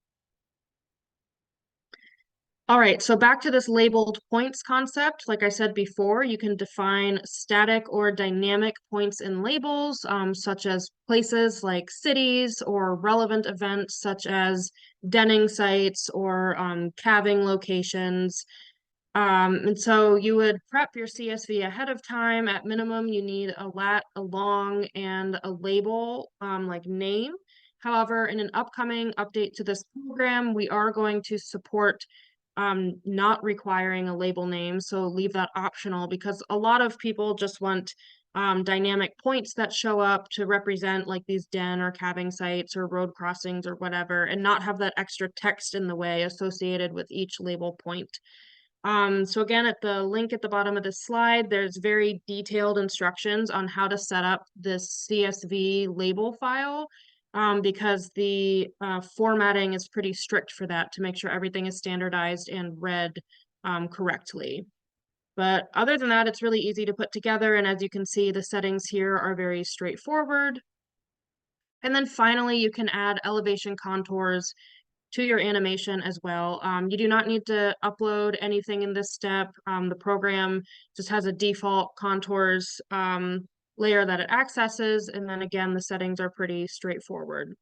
All right, so back to this labeled points concept. Like I said before, you can define static or dynamic points in labels, such as places like cities, or relevant events such as denning sites or calving locations. And so you would prep your CSV ahead of time. At minimum, you need a lat, a long, and a label like name. However, in an upcoming update to this program, we are going to support not requiring a label name, so leave that optional, because a lot of people just want dynamic points that show up to represent like these den or calving sites or road crossings or whatever, and not have that extra text in the way associated with each label point. So again, at the link at the bottom of this slide, there's very detailed instructions on how to set up this CSV label file, because the formatting is pretty strict for that to make sure everything is standardized and read correctly. But other than that, it's really easy to put together. And as you can see, the settings here are very straightforward. And then finally, you can add elevation contours to your animation as well. You do not need to upload anything in this step. The program just has a default contours layer that it accesses. And then again, the settings are pretty straightforward.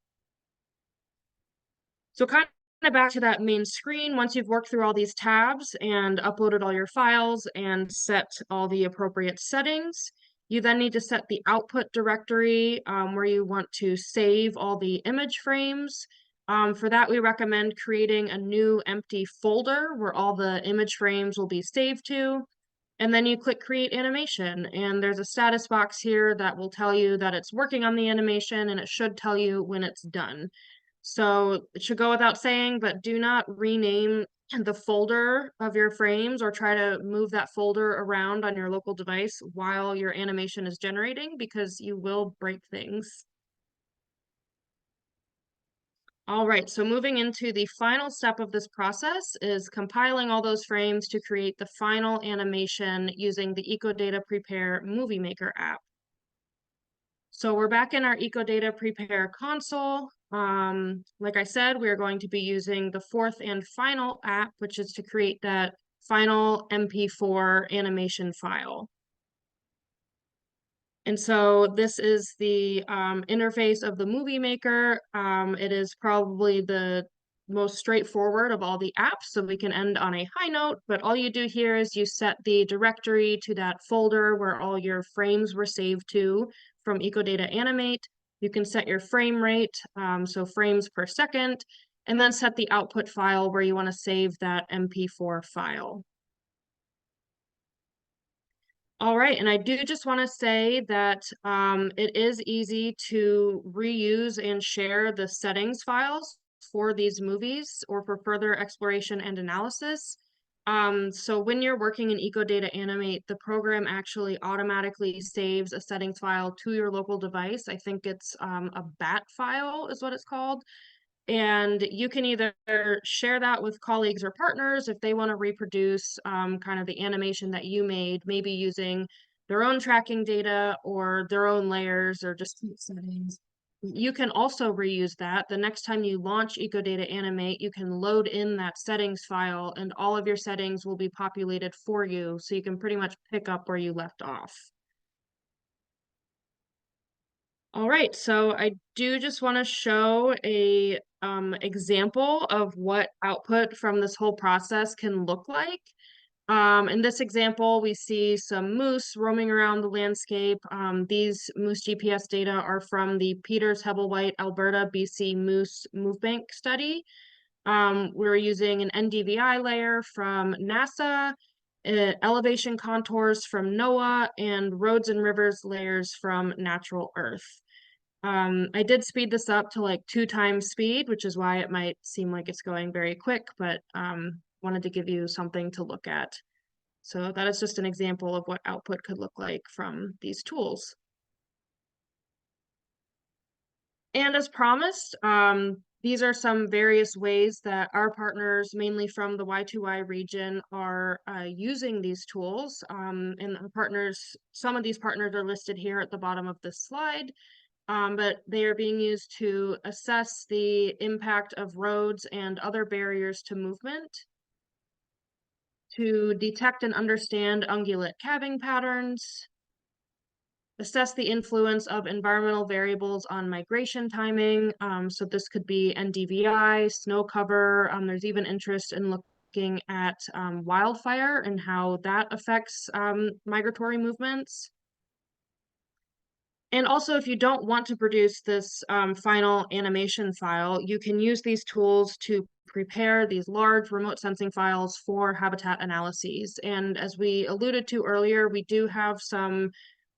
So kind of back to that main screen, once you've worked through all these tabs and uploaded all your files and set all the appropriate settings, you then need to set the output directory where you want to save all the image frames. For that, we recommend creating a new empty folder where all the image frames will be saved to. And then you click Create Animation, and there's a status box here that will tell you that it's working on the animation, and it should tell you when it's done. So it should go without saying, but do not rename the folder of your frames or try to move that folder around on your local device while your animation is generating, because you will break things. All right, so moving into the final step of this process is compiling all those frames to create the final animation using the ECODATA Prepare Movie Maker app. So we're back in our ECODATA Prepare console. Like I said, we're going to be using the fourth and final app, which is to create that final MP4 animation file. And so this is the interface of the Movie Maker. It is probably the most straightforward of all the apps, so we can end on a high note, but all you do here is you set the directory to that folder where all your frames were saved to from ECODATA Animate. You can set your frame rate, so frames per second, and then set the output file where you want to save that MP4 file. All right, and I do just want to say that it is easy to reuse and share the settings files for these movies or for further exploration and analysis. So when you're working in ECODATA Animate, the program actually automatically saves a settings file to your local device. I think it's a BAT file is what it's called. And you can either share that with colleagues or partners if they want to reproduce kind of the animation that you made, maybe using their own tracking data or their own layers or just settings. You can also reuse that. The next time you launch ECODATA Animate, you can load in that settings file and all of your settings will be populated for you. So you can pretty much pick up where you left off. All right, so I do just want to show a example of what output from this whole process can look like. In this example, we see some moose roaming around the landscape. These moose GPS data are from the Peters Hebblewhite Alberta BC Moose Movebank study. We're using an NDVI layer from NASA, elevation contours from NOAA, and roads and rivers layers from Natural Earth. I did speed this up to like 2 times speed, which is why it might seem like it's going very quick, but wanted to give you something to look at. So that is just an example of what output could look like from these tools. And as promised, these are some various ways that our partners, mainly from the Y2Y region, are using these tools. And the partners, some of these partners are listed here at the bottom of this slide. But they are being used to assess the impact of roads and other barriers to movement, to detect and understand ungulate calving patterns, assess the influence of environmental variables on migration timing. So this could be NDVI, snow cover. There's even interest in looking at wildfire and how that affects migratory movements. And also, if you don't want to produce this final animation file, you can use these tools to prepare these large remote sensing files for habitat analyses. And as we alluded to earlier, we do have some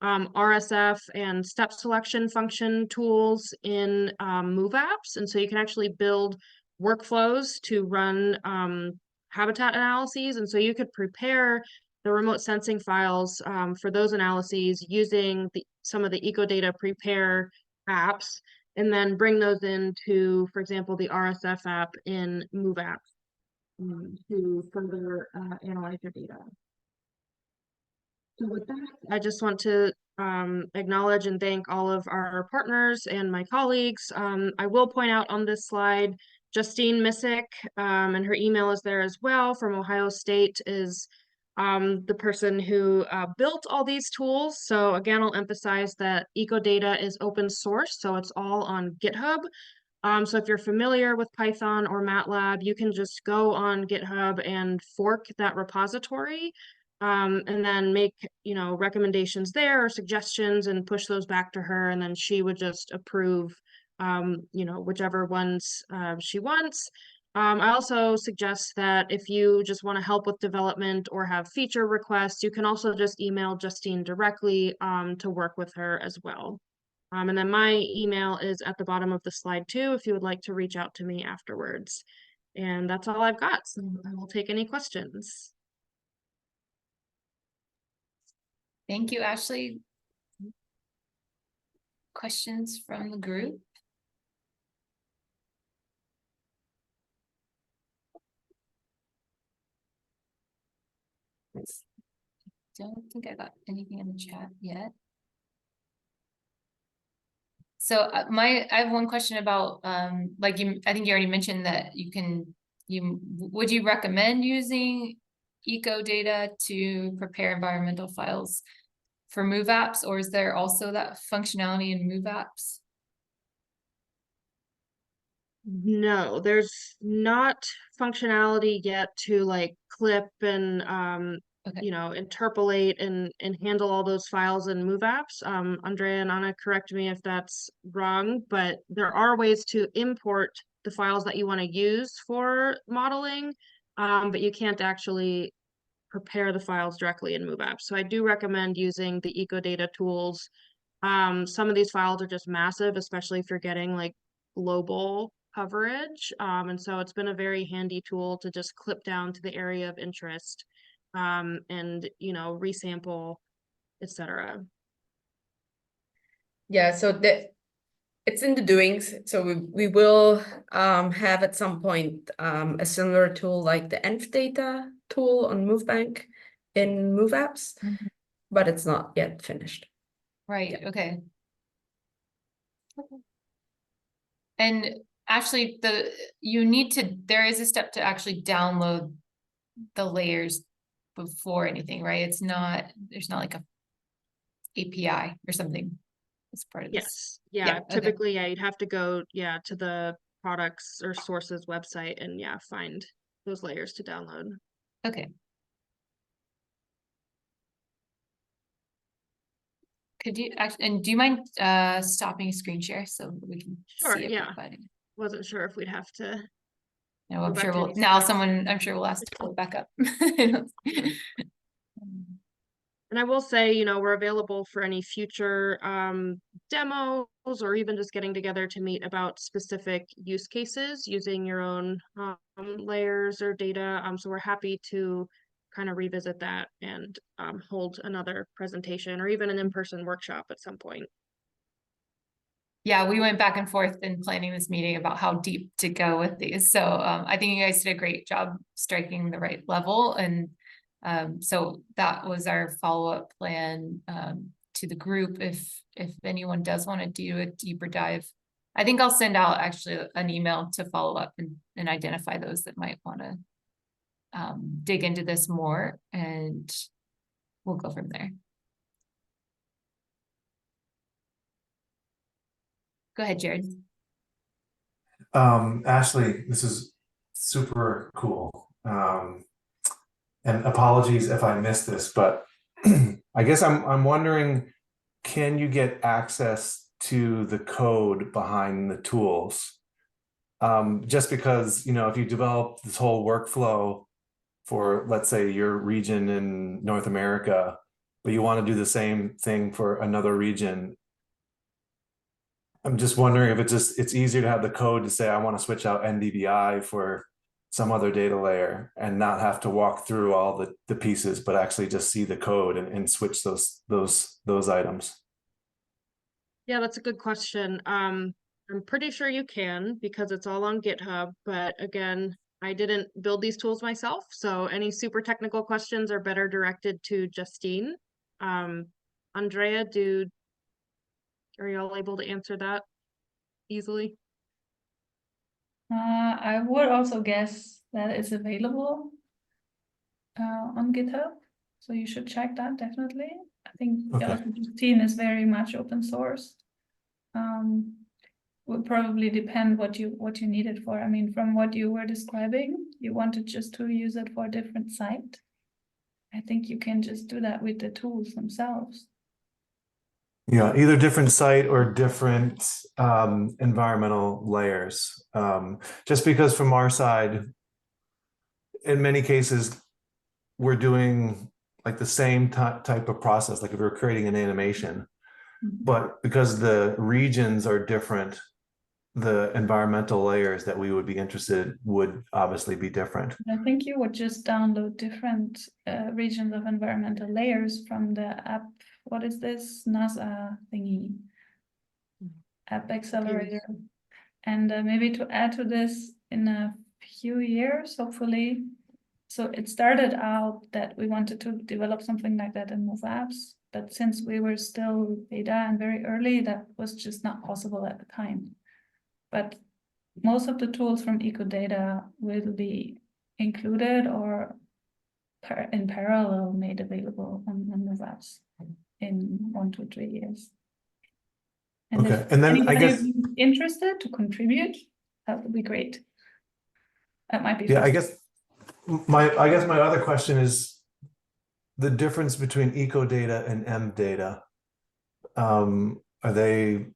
RSF and step selection function tools in MoveApps. And so you can actually build workflows to run habitat analyses. And so you could prepare the remote sensing files for those analyses using some of the ECODATA Prepare apps, and then bring those into, for example, the RSF app in MoveApps to further analyze your data. So with that, I just want to acknowledge and thank all of our partners and my colleagues. I will point out on this slide, Justine Missick, and her email is there as well, from Ohio State, is the person who built all these tools. So again, I'll emphasize that ECODATA is open source, so it's all on GitHub. So if you're familiar with Python or MATLAB, you can just go on GitHub and fork that repository, and then make, recommendations there or suggestions and push those back to her, and then she would just approve, whichever ones she wants. I also suggest that if you just want to help with development or have feature requests, you can also just email Justine directly to work with her as well. And then my email is at the bottom of the slide too, if you would like to reach out to me afterwards. And that's all I've got, so I will take any questions. Thank you, Ashley. Questions from the group? don't think I got anything in the chat yet. So I have one question about like I think you already mentioned that would you recommend using ECODATA to prepare environmental files for MoveApps, or is there also that functionality in MoveApps? No, there's not functionality yet to like clip and Okay. you know, interpolate and handle all those files in MoveApps. Andrea and Anna, correct me if that's wrong, but there are ways to import the files that you want to use for modeling, but you can't actually prepare the files directly in MoveApps. So I do recommend using the ECODATA tools. Some of these files are just massive, especially if you're getting like global coverage. And so it's been a very handy tool to just clip down to the area of interest, and, you know, resample, etc. Yeah, so it's in the doings. So we will have at some point a similar tool like the ENV tool on MoveBank in MoveApps, but it's not yet finished. Right, okay. And actually there is a step to actually download the layers before anything, right? There's not like a API or something as part of this. Yes. Yeah. Yeah, okay. Typically, yeah, you'd have to go, to the products or sources website and find those layers to download. Okay. Could you actually, and do you mind stopping screen share so we can Sure, see yeah. everybody? Wasn't sure if we'd have to. No, Go I'm back sure to we'll any now slides. I'm sure we'll ask to pull it back up. And I will say, you know, we're available for any future demos or even just getting together to meet about specific use cases using your own layers or data. So we're happy to kind of revisit that and hold another presentation or even an in-person workshop at some point. Yeah, we went back and forth in planning this meeting about how deep to go with these. So I think you guys did a great job striking the right level. And so that was our follow-up plan to the group. If anyone does want to do a deeper dive, I think I'll send out actually an email to follow up and identify those that might want to dig into this more, and we'll go from there. Go ahead, Jared. Ashley, this is super cool. And apologies if I missed this, but I guess I'm wondering, can you get access to the code behind the tools? Just because, you know, if you develop this whole workflow for, let's say, your region in North America, but you want to do the same thing for another region, I'm just wondering if it's easier to have the code to say, I want to switch out NDVI for some other data layer and not have to walk through all the pieces, but actually just see the code and switch those items. Yeah, that's a good question. I'm pretty sure you can because it's all on GitHub, but again, I didn't build these tools myself, so any super technical questions are better directed to Justine. Andrea, are you all able to answer that easily? I would also guess that it's available on GitHub, so you should check that definitely. I think Okay. Justine is very much open source. Would probably depend what you need it for. I mean, from what you were describing, you wanted just to use it for a different site. I think you can just do that with the tools themselves. Yeah, either different site or different environmental layers. Just because from our side, in many cases, we're doing like the same type of process, like if we're creating an animation, but because the regions are different, the environmental layers that we would be interested in would obviously be different. I think you would just download different regions of environmental layers from the app. What is this? NASA thingy. App Accelerator. And maybe to add to this in a few years, hopefully, So it started out that we wanted to develop something like that in MoveApps, but since we were still beta and very early, that was just not possible at the time. But most of the tools from ECODATA will be included or in parallel made available on MoveApps in 1 to 3 years. And Okay, if and then I anybody guess, is interested to contribute, that would be great. That might be yeah, fun. I guess my other question is the difference between ECODATA and MData. Are they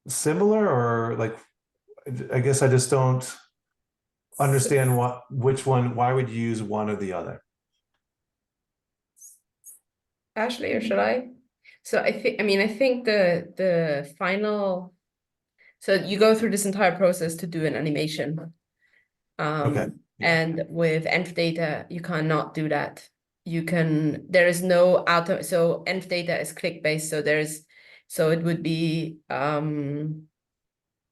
similar, or like, I guess I just don't understand which one, why would you use one or the other? Ashley, or should I? So I think the final, so you go through this entire process to do an animation. Okay. And with env data, you cannot do that. There is no auto, so env data is click based. So it would be,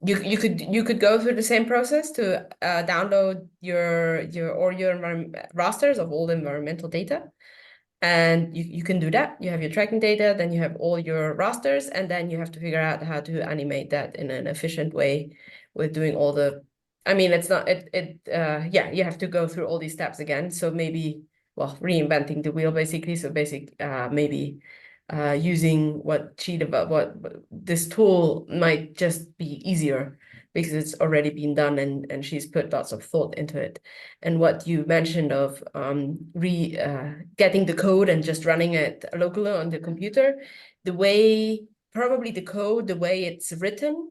you could go through the same process to download your rosters of all the environmental data. And you can do that. You have your tracking data, then you have all your rosters, and then you have to figure out how to animate that in an efficient way with doing all the, it's not, yeah, you have to go through all these steps again. So maybe, well, reinventing the wheel basically. So maybe using what this tool might just be easier because it's already been done and she's put lots of thought into it. And what you mentioned of getting the code and just running it locally on the computer, the way it's written,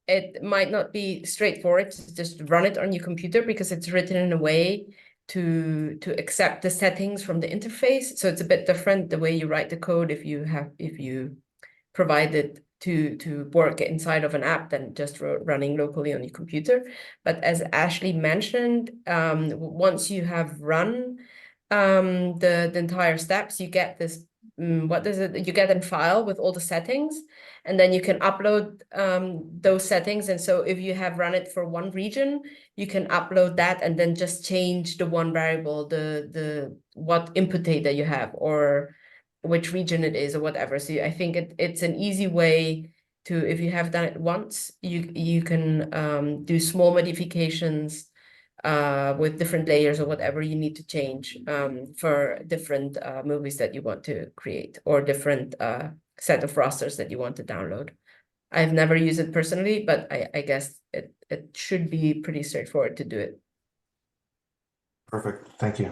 it might not be straightforward to just run it on your computer because it's written in a way to accept the settings from the interface. So it's a bit different the way you write the code if you provide it to work inside of an app than just running locally on your computer. But as Ashley mentioned, once you have run the entire steps, you get this, you get a file with all the settings, and then you can upload those settings. And so if you have run it for one region, you can upload that and then just change the one variable, what input data you have, or which region it is or whatever. So I think it's an easy way to, if you have done it once, you can do small modifications with different layers or whatever you need to change for different movies that you want to create or different set of rosters that you want to download. I've never used it personally, but I guess it should be pretty straightforward to do it. Perfect. Thank you.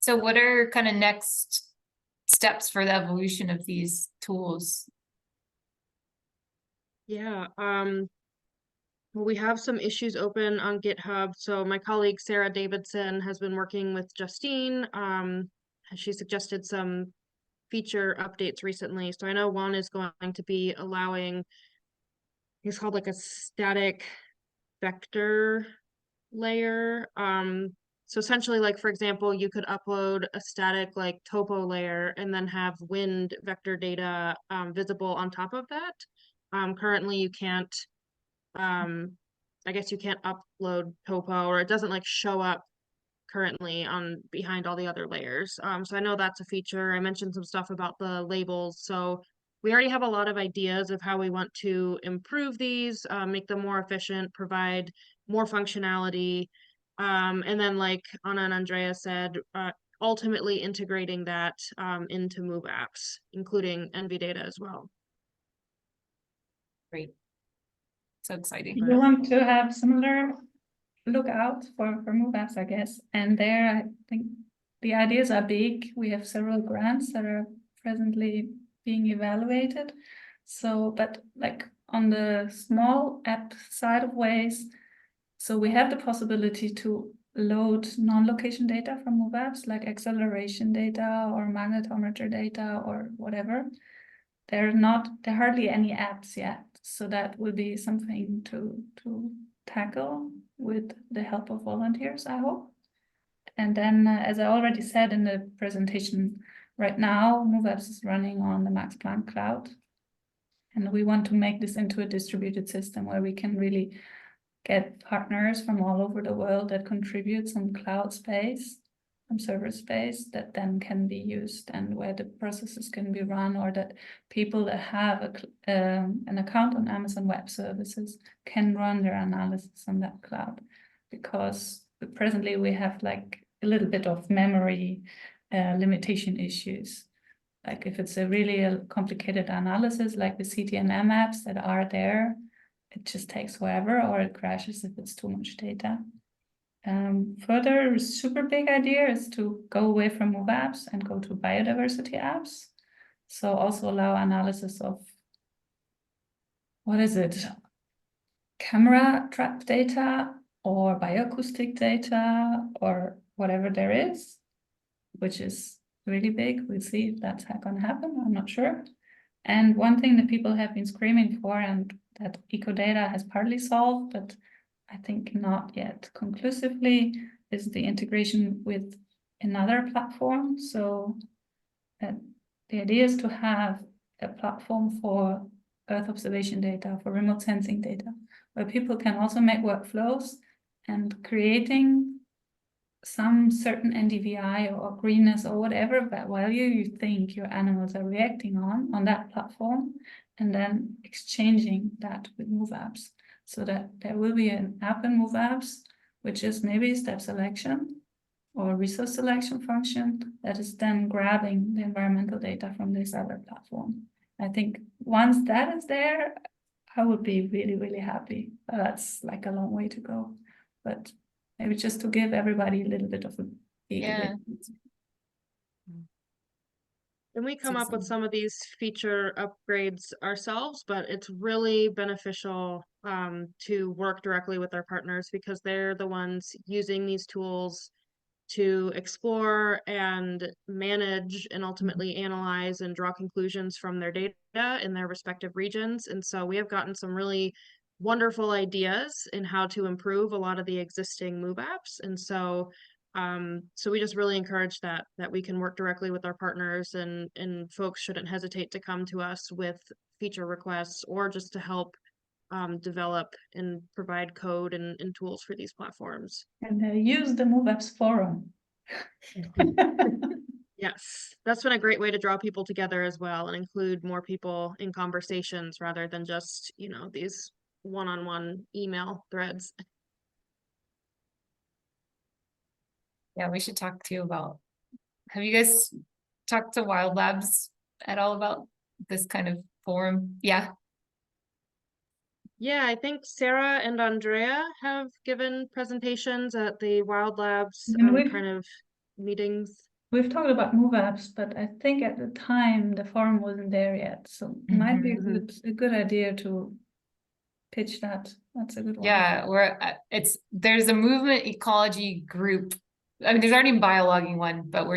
So what are kind of next steps for the evolution of these tools? Yeah, well, we have some issues open on GitHub. So my colleague Sarah Davidson has been working with Justine. She suggested some feature updates recently. So I know one is going to be allowing, it's called like a static vector layer. So essentially, like, for example, you could upload a static like topo layer and then have wind vector data visible on top of that. Currently you can't, I guess you can't upload topo, or it doesn't like show up currently on behind all the other layers. So I know that's a feature. I mentioned some stuff about the labels. So we already have a lot of ideas of how we want to improve these, make them more efficient, provide more functionality. And then like Anna and Andrea said, ultimately integrating that into MoveApps, including NVData as well. Great. So exciting. You want to have similar look out for MoveApps, I guess. And there, I think the ideas are big. We have several grants that are presently being evaluated. So, but like on the small app side of ways, so we have the possibility to load non-location data from MoveApps, like acceleration data or magnetometer data or whatever. There are hardly any apps yet. So that will be something to tackle with the help of volunteers, I hope. And then, as I already said in the presentation, right now, MoveApps is running on the Max Planck cloud. And we want to make this into a distributed system where we can really get partners from all over the world that contribute some cloud space, some server space that then can be used, and where the processes can be run, or that people that have an account on Amazon Web Services can run their analysis on that cloud. Because presently we have like a little bit of memory limitation issues. Like if it's a really complicated analysis, like the CTNM apps that are there, it just takes forever, or it crashes if it's too much data. Further, super big idea is to go away from MoveApps and go to biodiversity apps. So also allow analysis of, what is it? Camera trap data or bioacoustic data or whatever there is, which is really big. We'll see if that's going to happen. I'm not sure. And one thing that people have been screaming for, and that ECODATA has partly solved, but I think not yet conclusively, is the integration with another platform. So the idea is to have a platform for Earth observation data, for remote sensing data, where people can also make workflows and creating some certain NDVI or greenness or whatever value you think your animals are reacting on that platform, and then exchanging that with MoveApps, so that there will be an app in MoveApps, which is maybe step selection or resource selection function that is then grabbing the environmental data from this other platform. I think once that is there, I would be really, really happy. That's like a long way to go, but maybe just to give everybody a little bit of a Yeah. And we come up with some of these feature upgrades ourselves, but it's really beneficial to work directly with our partners, because they're the ones using these tools to explore and manage and ultimately analyze and draw conclusions from their data in their respective regions. And so we have gotten some really wonderful ideas in how to improve a lot of the existing MoveApps. And so we just really encourage that we can work directly with our partners, and folks shouldn't hesitate to come to us with feature requests, or just to help develop and provide code and tools for these platforms. And use the MoveApps forum. Yes, that's been a great way to draw people together as well, and include more people in conversations rather than just, these one-on-one email threads. Yeah, we should talk to you about, have you guys talked to Wild Labs at all about this kind of forum? Yeah. Yeah, I think Sarah and Andrea have given presentations at the Wild Labs kind of meetings. We've talked about MoveApps, but I think at the time the forum wasn't there yet. So it might be a good idea to pitch that. That's a good one. Yeah, there's a movement ecology group. I mean, there's already a biologging one, but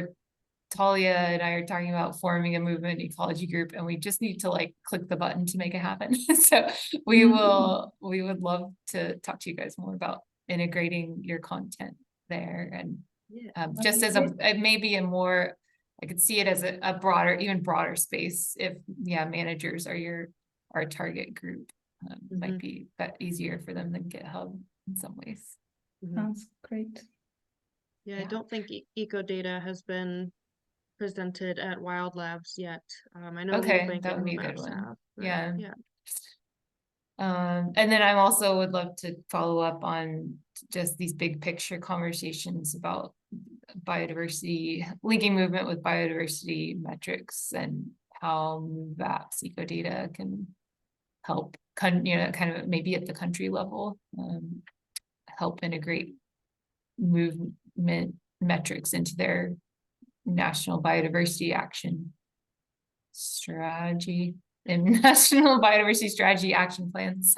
Talia and I are talking about forming a movement ecology group, and we just need to click the button to make it happen. So we would love to talk to you guys more about integrating your content there, and just as maybe a more, I could see it as a broader, even broader space. If managers are our target group, might be that easier for them than GitHub in some ways. Sounds great. Yeah, I don't think ECODATA has been presented at Wild Labs yet. I know that would be a good one. Yeah. And then I also would love to follow up on just these big picture conversations about biodiversity, linking movement with biodiversity metrics, and how MoveApps ECODATA can help, kind of maybe at the country level, help integrate movement metrics into their national biodiversity action strategy and national biodiversity strategy action plans.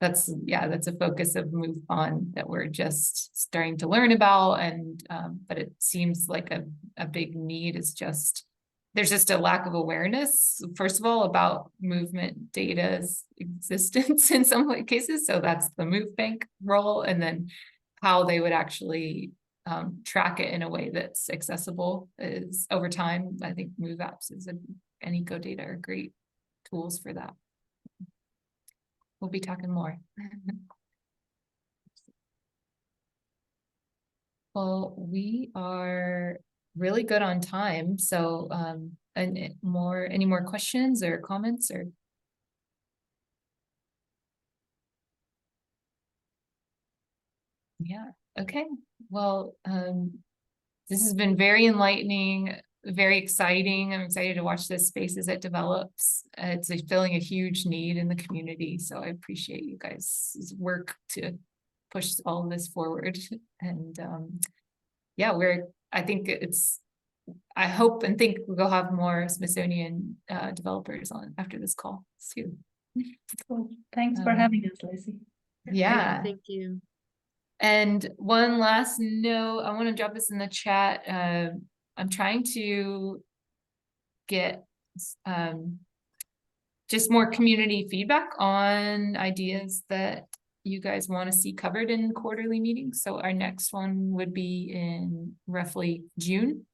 That's a focus of Move On that we're just starting to learn about, and but it seems like a big need is there's just a lack of awareness, first of all, about movement data's existence in some cases. So that's the Move Bank role, and then how they would actually track it in a way that's accessible is over time. I think MoveApps and ECODATA are great tools for that. We'll be talking more. Well, we are really good on time, so any more questions or comments or? Yeah, okay. Well, this has been very enlightening, very exciting. I'm excited to watch this space as it develops. It's filling a huge need in the community, so I appreciate you guys' work to push all of this forward. And yeah, I hope and think we'll have more Smithsonian developers on after this call too. Cool. Thanks for having us, Lacey. Yeah. Thank you. And one last note, I want to drop this in the chat. I'm trying to get just more community feedback on ideas that you guys want to see covered in quarterly meetings. So our next one would be in roughly June.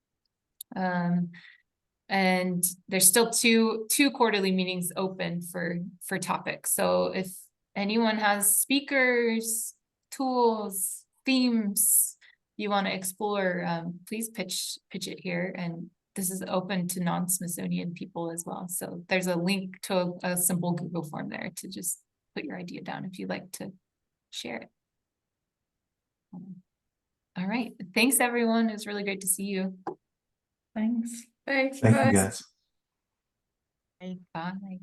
And there's still two quarterly meetings open for topics. So if anyone has speakers, tools, themes you want to explore, please pitch it here. And this is open to non-Smithsonian people as well. So there's a link to a simple Google form there to just put your idea down if you'd like to share it. All right. Thanks, everyone. It was really great to see you. Thanks. Thanks. Thank you, guys. Bye.